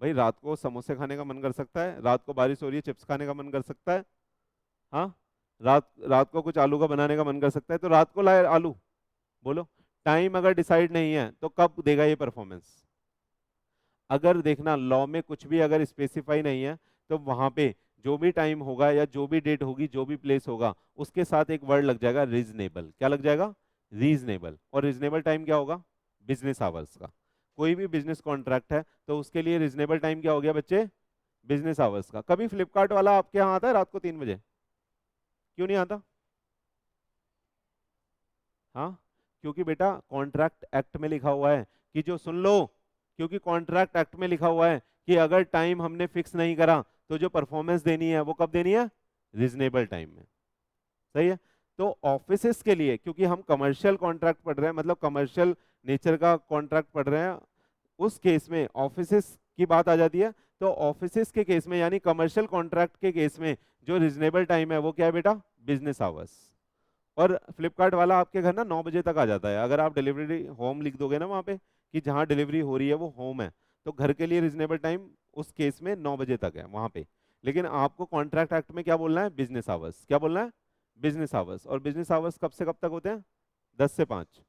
भाई रात को समोसे खाने का मन कर सकता है, रात को बारिश हो रही है चिप्स खाने का मन कर सकता है। हाँ, रात रात को कुछ आलू का बनाने का मन कर सकता है, तो रात को लाए आलू। बोलो, टाइम अगर डिसाइड नहीं है तो कब देगा ये परफॉर्मेंस? अगर देखना लॉ में कुछ भी अगर स्पेसिफाई नहीं है तो वहां पे जो भी टाइम होगा या जो भी डेट होगी, जो भी प्लेस होगा, उसके साथ एक वर्ड लग जाएगा रीजनेबल। क्या लग जाएगा? रीजनेबल। और रीजनेबल टाइम क्या होगा? बिजनेस आवर्स का। कोई भी बिजनेस कॉन्ट्रैक्ट है तो उसके लिए रीजनेबल टाइम क्या हो गया बच्चे? बिजनेस आवर्स का। कभी फ्लिपकार्ट वाला आपके यहाँ आता है रात को 3 बजे? क्यों नहीं आता? हाँ, क्योंकि बेटा कॉन्ट्रैक्ट एक्ट में लिखा हुआ है कि जो, सुन लो, क्योंकि कॉन्ट्रैक्ट एक्ट में लिखा हुआ है कि अगर टाइम हमने फिक्स नहीं करा तो जो परफॉर्मेंस देनी है वो कब देनी है? रीजनेबल टाइम में। सही है? तो ऑफिसेस के लिए, क्योंकि हम कमर्शियल कॉन्ट्रैक्ट पढ़ रहे हैं, मतलब कमर्शियल नेचर का कॉन्ट्रैक्ट पढ़ रहे हैं, उस केस में ऑफिसेस की बात आ जाती है। तो ऑफिसेस के केस में, यानी कमर्शियल कॉन्ट्रैक्ट के केस में, जो रीजनेबल टाइम है वो क्या है बेटा? Business hours. और फ्लिपकार्ट वाला आपके घर ना 9 बजे तक आ जाता है। अगर आप डिलीवरी होम लिख दोगे ना वहाँ पे कि जहाँ डिलीवरी हो रही है वो होम है, तो घर के लिए रीजनेबल टाइम उस केस में 9 बजे तक है वहाँ पे। लेकिन आपको कॉन्ट्रैक्ट एक्ट में क्या बोलना है? Business hours. क्या बोलना है? Business hours. और बिजनेस आवर्स कब से कब तक होते हैं? 10 से 5।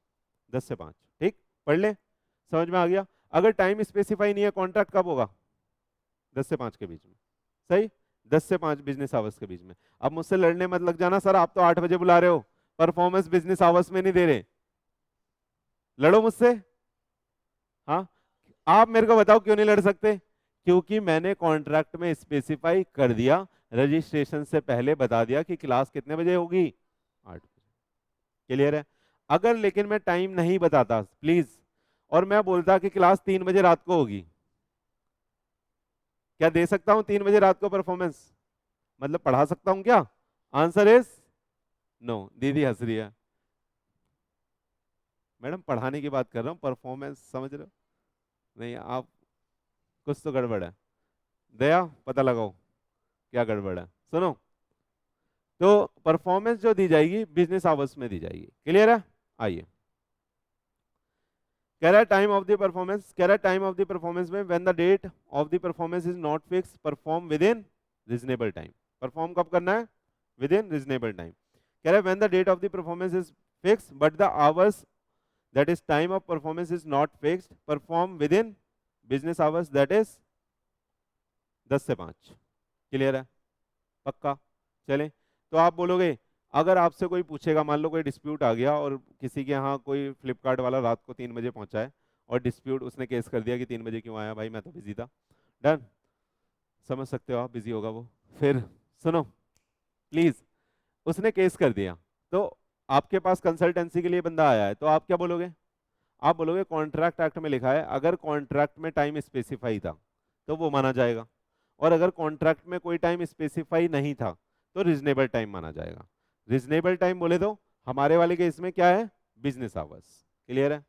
10 से 5। ठीक, पढ़ ले, समझ में आ गया? अगर टाइम स्पेसिफाई नहीं है, कॉन्ट्रैक्ट कब होगा? 10 से 5 के बीच में। सही, 10 से 5 बिजनेस आवर्स के बीच में। अब मुझसे लड़ने मत लग जाना, सर आप तो 8 बजे बुला रहे हो, परफॉर्मेंस बिजनेस आवर्स में नहीं दे रहे। लड़ो मुझसे। हाँ, आप मेरे को बताओ क्यों नहीं लड़ सकते? क्योंकि मैंने कॉन्ट्रैक्ट में स्पेसिफाई कर दिया, रजिस्ट्रेशन से पहले बता दिया कि क्लास कितने बजे होगी? 8 बजे। क्लियर है? अगर लेकिन मैं टाइम नहीं बताता प्लीज, और मैं बोलता कि क्लास 3 बजे रात को होगी, क्या दे सकता हूं 3 बजे रात को परफॉर्मेंस? मतलब पढ़ा सकता हूं क्या? Answer is no. दीदी हंस रही है। मैडम पढ़ाने की बात कर रहा हूँ, परफॉर्मेंस समझ रहे हो? नहीं, आप कुछ तो गड़बड़ है। दया, पता लगाओ क्या गड़बड़ है। सुनो, तो परफॉर्मेंस जो दी जाएगी बिजनेस आवर्स में दी जाएगी। क्लियर है? आइए, कह रहा है टाइम ऑफ द परफॉर्मेंस, कह रहा है टाइम ऑफ द परफॉर्मेंस में when the date of the performance is not fix, perform within reasonable time. Perform कब करना है? Within reasonable time. कह रहा है when the date of the performance is fix but the hours that is time of performance is not fixed, perform within business hours, that is 10 से 5। Clear है? पक्का? चलें, तो आप बोलोगे, अगर आपसे कोई पूछेगा, मान लो कोई डिस्प्यूट आ गया और किसी के यहाँ कोई फ्लिपकार्ट वाला रात को 3 बजे पहुंचा है, और डिस्प्यूट, उसने केस कर दिया कि 3 बजे क्यों आया भाई, मैं तो बिजी था। डन, समझ सकते हो आप, बिजी होगा वो। फिर सुनो प्लीज, उसने केस कर दिया, तो आपके पास कंसल्टेंसी के लिए बंदा आया है तो आप क्या बोलोगे? आप बोलोगे कॉन्ट्रैक्ट एक्ट में लिखा है, अगर कॉन्ट्रैक्ट में टाइम स्पेसिफाई था तो वो माना जाएगा, और अगर कॉन्ट्रैक्ट में कोई टाइम स्पेसिफाई नहीं था तो रीजनेबल टाइम माना जाएगा। रीजनेबल टाइम बोले तो हमारे वाले केस में क्या है? Business hours. क्लियर है?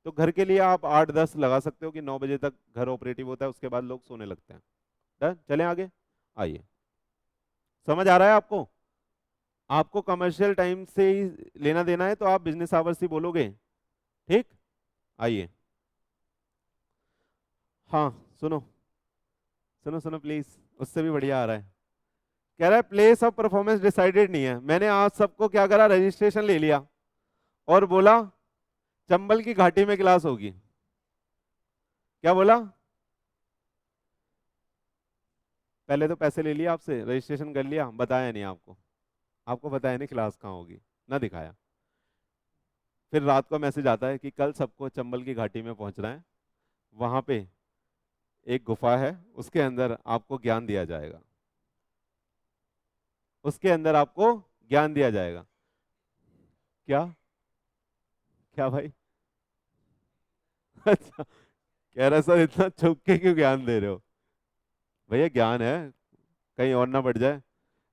तो घर के लिए आप 8-10 लगा सकते हो कि 9 बजे तक घर ऑपरेटिव होता है, उसके बाद लोग सोने लगते हैं। डन? चलें आगे। आइए, समझ आ रहा है आपको? आपको कमर्शियल टाइम से ही लेना देना है तो आप बिजनेस आवर्स ही बोलोगे। ठीक, आइए। हाँ, सुनो सुनो सुनो प्लीज, उससे भी बढ़िया आ रहा है। कह रहा है प्लेस ऑफ परफॉर्मेंस डिसाइडेड नहीं है। मैंने आज सबको क्या करा, रजिस्ट्रेशन ले लिया और बोला चंबल की घाटी में क्लास होगी। क्या बोला? पहले तो पैसे ले लिए आपसे, रजिस्ट्रेशन कर लिया, बताया नहीं आपको, आपको बताया नहीं क्लास कहाँ होगी, ना दिखाया। फिर रात को मैसेज आता है कि कल सबको चंबल की घाटी में पहुंचना है, वहां पे एक गुफा है, उसके अंदर आपको ज्ञान दिया जाएगा, उसके अंदर आपको ज्ञान दिया जाएगा। क्या? क्या भाई? अच्छा, कह रहा सर इतना छुप के क्यों ज्ञान दे रहे हो? भैया ज्ञान है, कहीं और ना बढ़ जाए।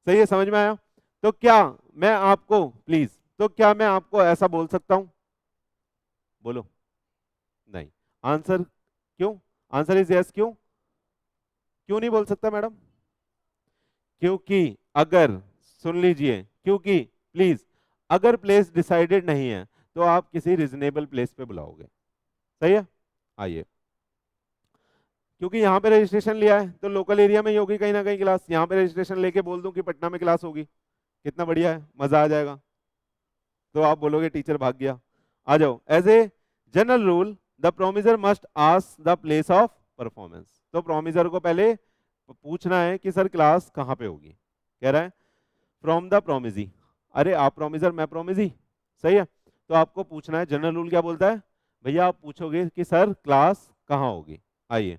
सही है, समझ में आया? तो क्या मैं आपको प्लीज, तो क्या मैं आपको ऐसा बोल सकता हूं? बोलो। नहीं। आंसर क्यों? Answer is yes. क्यों? क्यों नहीं बोल सकता मैडम? क्योंकि अगर, सुन लीजिए, क्योंकि प्लीज, अगर प्लेस डिसाइडेड नहीं है तो आप किसी रिजनेबल प्लेस पे बुलाओगे। सही है? आइए, क्योंकि यहाँ पे रजिस्ट्रेशन लिया है तो लोकल एरिया में ही होगी कहीं ना कहीं क्लास। यहाँ पे रजिस्ट्रेशन लेके बोल दूं कि पटना में क्लास होगी, कितना बढ़िया है, मजा आ जाएगा। तो आप बोलोगे टीचर भाग गया। आ जाओ। As a general rule the promiser must ask the place of performance. तो प्रोमिजर को पहले पूछना है कि सर क्लास कहाँ पे होगी। कह रहा है फ्रॉम द प्रोमिजी। अरे आप प्रोमिजर, मैं प्रोमिजी। सही है? तो आपको पूछना है, जनरल रूल क्या बोलता है भैया, आप पूछोगे कि सर क्लास कहाँ होगी। आइए,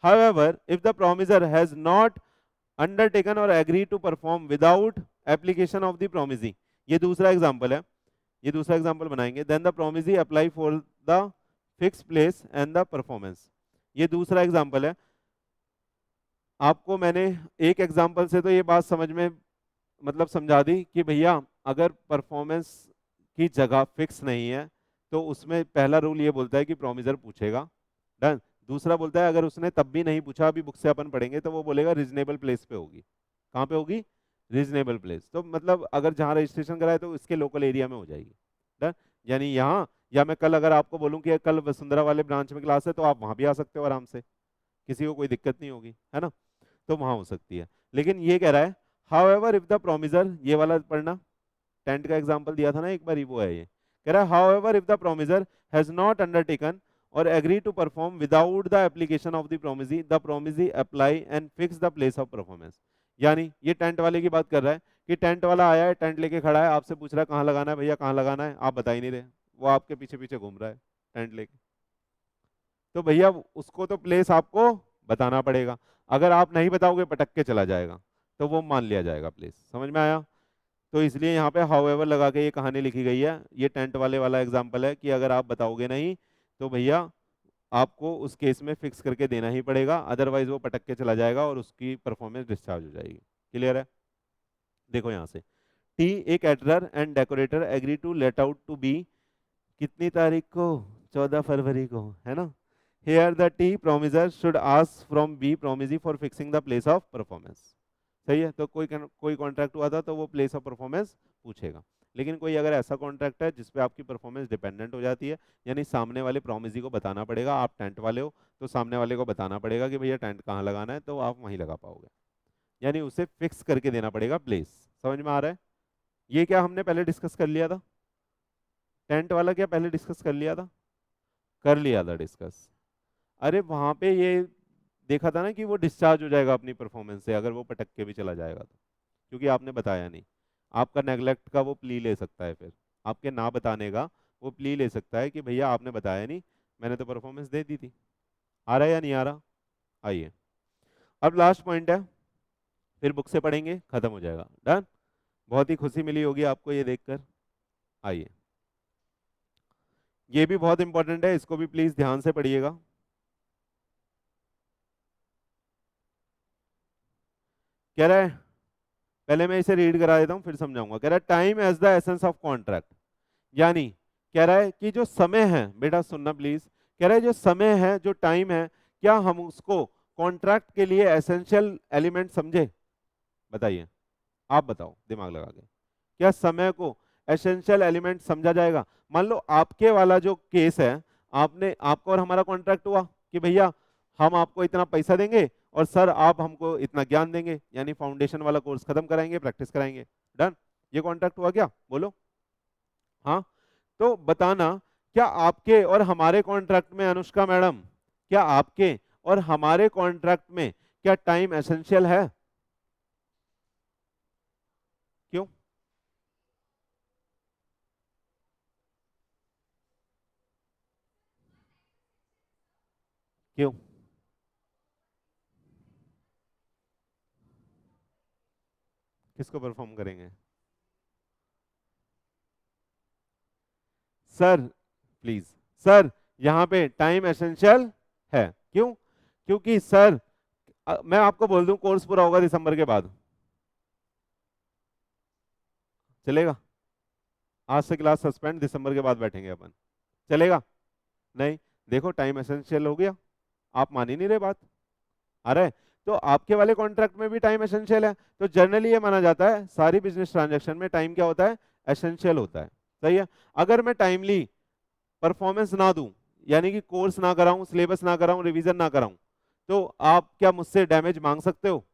however if the promiser has not undertaken or agreed to perform without application of the promisee, ये दूसरा एग्जांपल है, ये दूसरा एग्जांपल बनाएंगे, then the promisee apply for the fixed place and the performance। ये दूसरा एग्जांपल है। आपको मैंने एक एग्जांपल से तो ये बात समझ में मतलब समझा दी कि भैया अगर परफॉर्मेंस की जगह फिक्स नहीं है तो उसमें पहला रूल ये बोलता है कि प्रोमिजर पूछेगा। डन। दूसरा बोलता है अगर उसने तब भी नहीं पूछा, अभी बुक से अपन पढ़ेंगे, तो वो बोलेगा रीजनेबल प्लेस पे होगी। कहाँ पे होगी? Reasonable place. तो मतलब अगर जहाँ रजिस्ट्रेशन कराए तो इसके लोकल एरिया में हो जाएगी। डन। यानी यहाँ, या मैं कल अगर आपको बोलूँ कि कल वसुंधरा वाले ब्रांच में क्लास है तो आप वहाँ भी आ सकते हो आराम से, किसी को कोई दिक्कत नहीं होगी, है ना? तो वहाँ हो सकती है। लेकिन ये कह रहा है however if the promiser, ये वाला पढ़ना, टेंट का एग्जांपल दिया था ना एक बार, वो है ये। कह रहा है however if the promiser has not undertaken or agree to perform without the application of the promisee apply and fix the place of performance। यानी ये टेंट वाले की बात कर रहा है कि टेंट वाला आया है, टेंट लेके खड़ा है, आपसे पूछ रहा है कहाँ लगाना है भैया, कहाँ लगाना है, आप बता ही नहीं रहे, वो आपके पीछे पीछे घूम रहा है टेंट लेके। तो भैया उसको तो प्लेस आपको बताना पड़ेगा, अगर आप नहीं बताओगे पटक के चला जाएगा, तो वो मान लिया जाएगा प्लेस। समझ में आया? तो इसलिए यहाँ पे हाउएवर लगा के ये कहानी लिखी गई है। ये टेंट वाले वाला एग्जांपल है कि अगर आप बताओगे नहीं तो भैया आपको उस केस में फिक्स करके देना ही पड़ेगा, अदरवाइज वो पटक के चला जाएगा और उसकी परफॉर्मेंस डिस्चार्ज हो जाएगी। क्लियर है? देखो यहाँ से, T a caterer and decorator agree to let out to B, कितनी तारीख को? 14 फरवरी को, है ना? Here the T promiser should ask from B promisee for fixing the place of performance। सही है? तो कोई कॉन्ट्रैक्ट हुआ था तो वो प्लेस ऑफ परफॉर्मेंस पूछेगा। लेकिन कोई अगर ऐसा कॉन्ट्रैक्ट है जिसपे आपकी परफॉर्मेंस डिपेंडेंट हो जाती है, यानी सामने वाले प्रोमिसी को बताना पड़ेगा, आप टेंट वाले हो तो सामने वाले को बताना पड़ेगा कि भैया टेंट कहाँ लगाना है, तो आप वहीं लगा पाओगे, यानी उसे फिक्स करके देना पड़ेगा प्लेस। समझ में आ रहा है? ये क्या हमने पहले डिस्कस कर लिया था? टेंट वाला क्या पहले डिस्कस कर लिया था? कर लिया था डिस्कस। अरे वहां पे ये देखा था ना कि वो डिस्चार्ज हो जाएगा अपनी परफॉर्मेंस से अगर वो पटक के भी चला जाएगा तो, क्योंकि आपने बताया नहीं। आपका नेगलेक्ट का वो प्ली ले सकता है, फिर आपके ना बताने का वो प्ली ले सकता है कि भैया आपने बताया नहीं, मैंने तो परफॉर्मेंस दे दी थी। आ रहा है या नहीं आ रहा? आइए, अब लास्ट पॉइंट है, फिर बुक से पढ़ेंगे, खत्म हो जाएगा। डन? बहुत ही खुशी मिली होगी आपको ये देखकर। आइए, ये भी बहुत इंपॉर्टेंट है, इसको भी प्लीज ध्यान से पढ़िएगा। कह रहा है, पहले मैं इसे रीड करा देता हूं फिर समझाऊंगा। कह रहा है time as the essence of contract, यानी कह रहा है कि जो समय है, बेटा सुनना प्लीज, कह रहा है जो समय है, जो टाइम है, क्या हम उसको कॉन्ट्रैक्ट के लिए एसेंशियल एलिमेंट समझे? बताइए, आप बताओ दिमाग लगा के, क्या समय को एसेंशियल एलिमेंट समझा जाएगा? मान लो आपके वाला जो केस है, आपने, आपको और हमारा कॉन्ट्रैक्ट हुआ कि भैया हम आपको इतना पैसा देंगे और सर आप हमको इतना ज्ञान देंगे, यानी फाउंडेशन वाला कोर्स खत्म कराएंगे, प्रैक्टिस कराएंगे। डन, ये कॉन्ट्रैक्ट हुआ क्या? बोलो हाँ। तो बताना, क्या आपके और हमारे कॉन्ट्रैक्ट में, अनुष्का मैडम, क्या आपके और हमारे कॉन्ट्रैक्ट में क्या टाइम एसेंशियल है? क्यों? क्यों? किसको परफॉर्म करेंगे? सर प्लीज, सर यहाँ पे टाइम एसेंशियल है। क्यों? क्योंकि सर, मैं आपको बोल दूं कोर्स पूरा होगा दिसंबर के बाद, चलेगा? आज से क्लास सस्पेंड, दिसंबर के बाद बैठेंगे अपन, चलेगा? नहीं, देखो टाइम एसेंशियल हो गया, आप मान ही नहीं रहे बात। आ रहा है? तो आपके वाले कॉन्ट्रैक्ट में भी टाइम एसेंशियल है। तो जनरली ये माना जाता है सारी बिजनेस ट्रांजैक्शन में टाइम क्या होता है? एसेंशियल होता है। सही है? अगर मैं टाइमली परफॉर्मेंस ना दूं, यानी कि कोर्स ना कराऊं, सिलेबस ना कराऊं, रिवीजन ना कराऊं, तो आप क्या मुझसे डैमेज मांग सकते हो?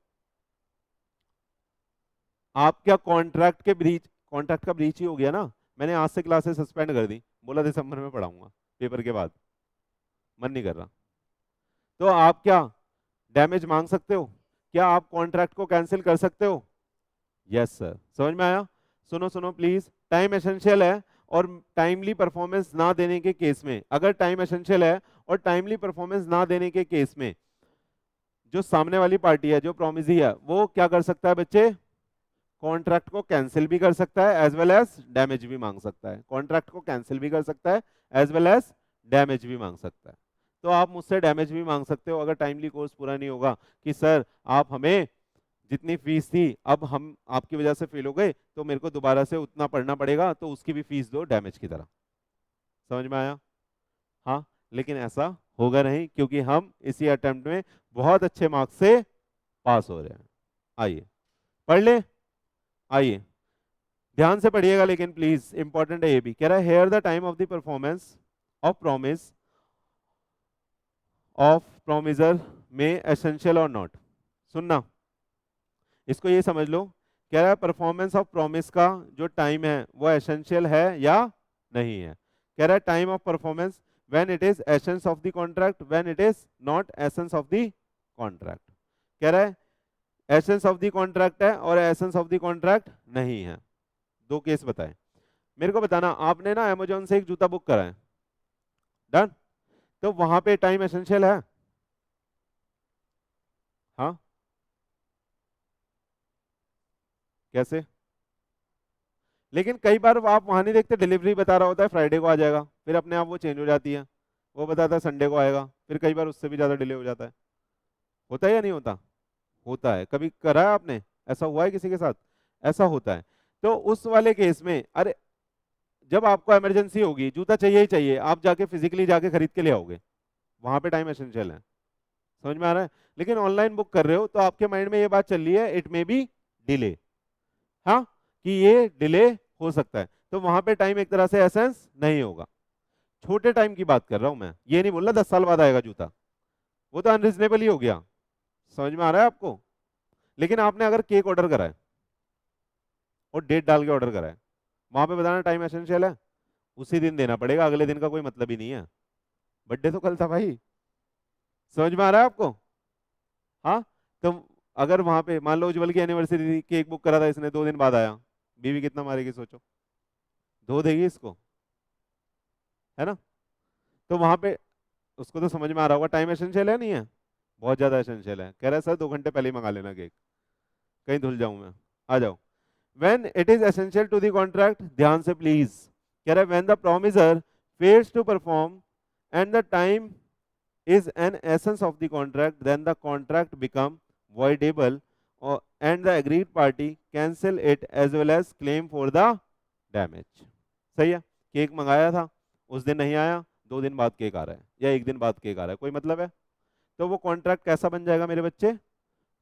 आप क्या कॉन्ट्रैक्ट के ब्रीच, कॉन्ट्रैक्ट का ब्रीच ही हो गया ना। मैंने आज से क्लासेस सस्पेंड कर दी, बोला दिसंबर में पढ़ाऊंगा पेपर के बाद, मन नहीं कर रहा। तो आप क्या डैमेज मांग सकते हो? क्या आप कॉन्ट्रैक्ट को कैंसिल कर सकते हो? यस सर, समझ में आया? सुनो सुनो प्लीज, टाइम एसेंशियल है और टाइमली परफॉर्मेंस ना देने के केस में, अगर टाइम एसेंशियल है और टाइमली परफॉर्मेंस ना देने के केस में, जो सामने वाली पार्टी है, जो प्रोमिसी है, वो क्या कर सकता है बच्चे? कॉन्ट्रैक्ट को कैंसिल भी कर सकता है एज वेल एज डैमेज भी मांग सकता है। कॉन्ट्रैक्ट को कैंसिल भी कर सकता है एज वेल एज डैमेज भी मांग सकता है। तो आप मुझसे डैमेज भी मांग सकते हो अगर टाइमली कोर्स पूरा नहीं होगा, कि सर आप हमें जितनी फीस थी, अब हम आपकी वजह से फेल हो गए, तो मेरे को दोबारा से उतना पढ़ना पड़ेगा, तो उसकी भी फीस दो डैमेज की तरह। समझ में आया? हाँ, लेकिन ऐसा होगा नहीं, क्योंकि हम इसी अटेम्प्ट में बहुत अच्छे मार्क्स से पास हो रहे हैं। आइए पढ़ ले, आइए ध्यान से पढ़िएगा, लेकिन प्लीज इंपॉर्टेंट है ये भी। कह रहा है here the time of the performance of promise of promiser में एसेंशियल और नॉट। सुनना, इसको ये समझ लो, कह रहा है परफॉर्मेंस ऑफ प्रॉमिस का जो टाइम है वो एसेंशियल है या नहीं है। कह रहा है time of performance when it is essence of the contract, when it is not essence of the contract. कह रहा है एसेंस ऑफ द कॉन्ट्रैक्ट है और एसेंस ऑफ द कॉन्ट्रैक्ट नहीं है। दो केस बताए मेरे को, बताना। आपने ना अमेजोन से एक जूता बुक करा है, डन, तो वहां पे टाइम एसेंशियल है? हाँ, कैसे? लेकिन कई बार आप वहां नहीं देखते, डिलीवरी बता रहा होता है फ्राइडे को आ जाएगा, फिर अपने आप वो चेंज हो जाती है, वो बताता है संडे को आएगा, फिर कई बार उससे भी ज्यादा डिले हो जाता है। होता है या नहीं होता? होता है। कभी करा है आपने? ऐसा हुआ है किसी के साथ? ऐसा होता है। तो उस वाले केस में, अरे जब आपको इमरजेंसी होगी, जूता चाहिए ही चाहिए, आप जाके फिजिकली जाके खरीद के ले आओगे, वहां पे टाइम एसेंशियल है। समझ में आ रहा है? लेकिन ऑनलाइन बुक कर रहे हो तो आपके माइंड में ये बात चल रही है, इट मे बी डिले, हाँ, कि ये डिले हो सकता है, तो वहां पे टाइम एक तरह से एसेंस नहीं होगा। छोटे टाइम की बात कर रहा हूं मैं, ये नहीं बोल रहा 10 साल बाद आएगा जूता, वो तो अनरीजनेबल ही हो गया। समझ में आ रहा है आपको? लेकिन आपने अगर केक ऑर्डर करा है और डेट डाल के ऑर्डर करा है, वहां पे बताना टाइम एसेंशियल है, उसी दिन देना पड़ेगा, अगले दिन का कोई मतलब ही नहीं है। बर्थडे तो कल था भाई। समझ में आ रहा है आपको? हाँ, तो अगर वहां पे मान लो उज्जवल की एनिवर्सरी थी, केक बुक करा था इसने, 2 दिन बाद आया, बीवी कितना मारेगी सोचो? धो देगी इसको, है ना? तो वहां पे उसको तो समझ में आ रहा होगा टाइम एसेंशियल है, नहीं है? बहुत ज्यादा एसेंशियल है। कह रहा है सर 2 घंटे पहले ही मंगा लेना केक, कहीं धुल जाऊं मैं। आ जाओ। When it is essential to the contract, ध्यान से प्लीज, कह रहा है when the promisor fails to perform and the time is an essence of the contract, then the contract become voidable or and the agreed party cancel it as well as claim for the damage. सही है, cake मंगाया था, उस दिन नहीं आया, 2 दिन बाद केक आ रहा है या 1 दिन बाद केक आ रहा है, कोई मतलब है? तो वो कॉन्ट्रैक्ट कैसा बन जाएगा मेरे बच्चे?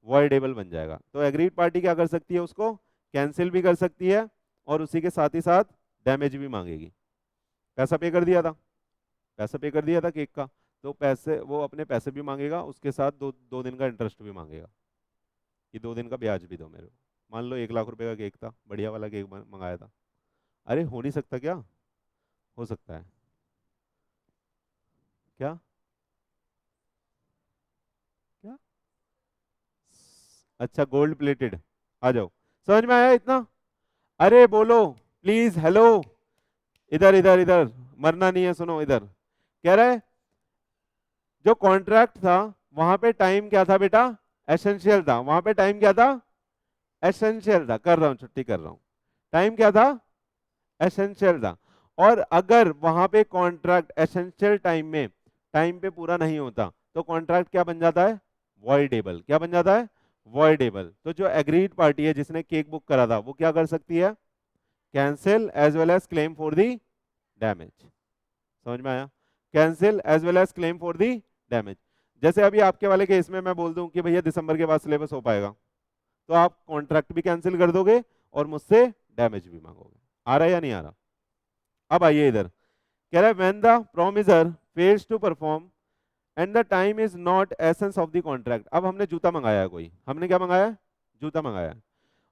वॉइडेबल बन जाएगा। तो एग्रीड पार्टी क्या कर सकती है? उसको कैंसिल भी कर सकती है और उसी के साथ ही साथ डैमेज भी मांगेगी। पैसा पे कर दिया था, पैसा पे कर दिया था केक का, तो पैसे, वो अपने पैसे भी मांगेगा, उसके साथ 2 दिन का इंटरेस्ट भी मांगेगा कि 2 दिन का ब्याज भी दो मेरे को। मान लो 1 लाख रुपए का केक था, बढ़िया वाला केक मंगाया था। अरे हो नहीं सकता क्या? हो सकता है क्या? क्या? अच्छा, गोल्ड प्लेटेड, आ जाओ, समझ में आया इतना? अरे बोलो प्लीज, हेलो, इधर इधर इधर, मरना नहीं है, सुनो इधर। कह रहा है जो कॉन्ट्रैक्ट था वहां पे टाइम क्या था बेटा? एसेंशियल था। वहां पे टाइम क्या था? एसेंशियल था। कर रहा हूं, छुट्टी कर रहा हूं। टाइम क्या था? एसेंशियल था। और अगर वहां पे कॉन्ट्रैक्ट एसेंशियल टाइम में टाइम पे पूरा नहीं होता तो कॉन्ट्रैक्ट क्या बन जाता है? वॉइडेबल। क्या बन जाता है? वॉइडेबल। तो जो एग्रीड पार्टी है जिसने केक बुक करा था वो क्या कर सकती है? Cancel as well as claim for the damage. समझ में आया? Cancel as well as claim for the damage. जैसे अभी आपके वाले केस में मैं बोल दूं कि भैया दिसंबर के बाद सिलेबस हो पाएगा, तो आप कॉन्ट्रैक्ट भी कैंसिल कर दोगे और मुझसे डैमेज भी मांगोगे। आ रहा है या नहीं आ रहा? अब आइए इधर, कह रहा है when the promisor fails to perform and the time is not essence of the contract. अब हमने जूता मंगाया, कोई हमने क्या मंगाया? जूता मंगाया,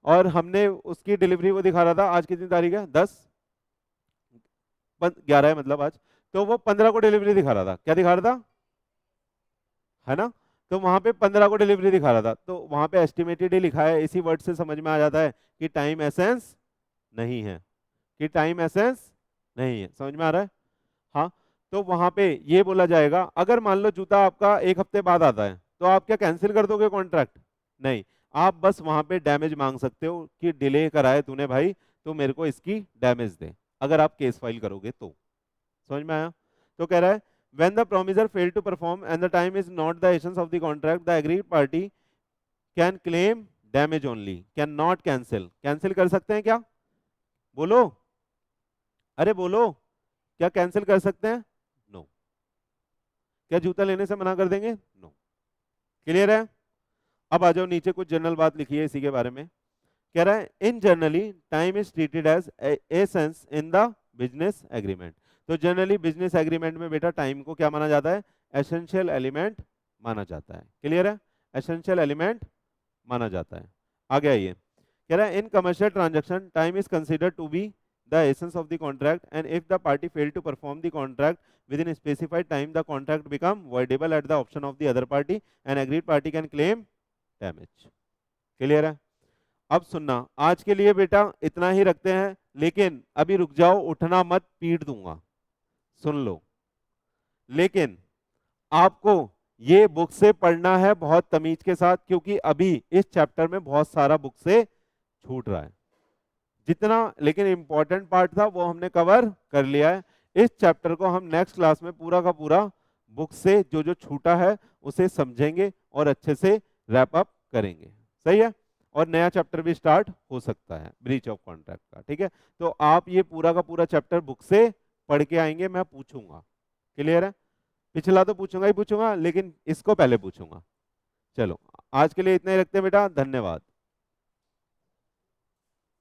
और हमने उसकी डिलीवरी वो दिखा रहा था, आज कितनी तारीख है? 11 है मतलब आज, तो वो 15 को डिलीवरी दिखा रहा था। क्या दिखा रहा था? है ना? तो वहां पे 15 को डिलीवरी दिखा रहा था, तो वहां पे एस्टिमेटेड ही लिखा है। इसी वर्ड से समझ में आ जाता है कि टाइम एसेंस नहीं है, कि टाइम एसेंस नहीं है। समझ में आ रहा है? हाँ। तो वहां पे ये बोला जाएगा, अगर मान लो जूता आपका 1 हफ्ते बाद आता है तो आप क्या कैंसिल कर दोगे कॉन्ट्रैक्ट? नहीं, आप बस वहां पे डैमेज मांग सकते हो कि डिले कराए तूने भाई, तो मेरे को इसकी डैमेज दे, अगर आप केस फाइल करोगे तो। समझ में आया? तो कह रहा है when the promisor failed to perform and the time is not the essence of the contract, the agreed party can claim damage only, can not cancel। Cancel कर सकते हैं क्या? बोलो, अरे बोलो, क्या कैंसिल कर सकते हैं? नो। क्या जूता लेने से मना कर देंगे? नो। क्लियर है? अब आ जाओ नीचे, कुछ जनरल बात लिखी है इसी के बारे में। कह रहा है in generally time is treated as essence in the business agreement. तो जनरली बिजनेस एग्रीमेंट में बेटा टाइम को क्या माना जाता है? एसेंशियल एलिमेंट माना जाता है। क्लियर है? एसेंशियल एलिमेंट माना जाता है। आगे आइए, कह रहा है in commercial transaction time is considered to be the essence of the contract, and if the party fail to perform the contract within a specified time, the contract become voidable at the option of the other party and agreed party can claim damage। Clear है? अब सुनना, आज के लिए बेटा इतना ही रखते हैं, लेकिन अभी रुक जाओ, उठना मत, पीट दूंगा, सुन लो। लेकिन आपको ये बुक से पढ़ना है बहुत तमीज के साथ, क्योंकि अभी इस चैप्टर में बहुत सारा बुक से छूट रहा है। जितना लेकिन इंपॉर्टेंट पार्ट था वो हमने कवर कर लिया है। इस चैप्टर को हम नेक्स्ट क्लास में पूरा का पूरा बुक से जो जो छूटा है उसे समझेंगे और अच्छे से रैप अप करेंगे। सही है? और नया चैप्टर भी स्टार्ट हो सकता है ब्रीच ऑफ कॉन्ट्रैक्ट का। ठीक है? तो आप ये पूरा का पूरा चैप्टर बुक से पढ़ के आएंगे, मैं पूछूंगा। क्लियर है? पिछला तो पूछूंगा ही पूछूंगा, लेकिन इसको पहले पूछूंगा। चलो आज के लिए इतना ही रखते हैं बेटा, धन्यवाद।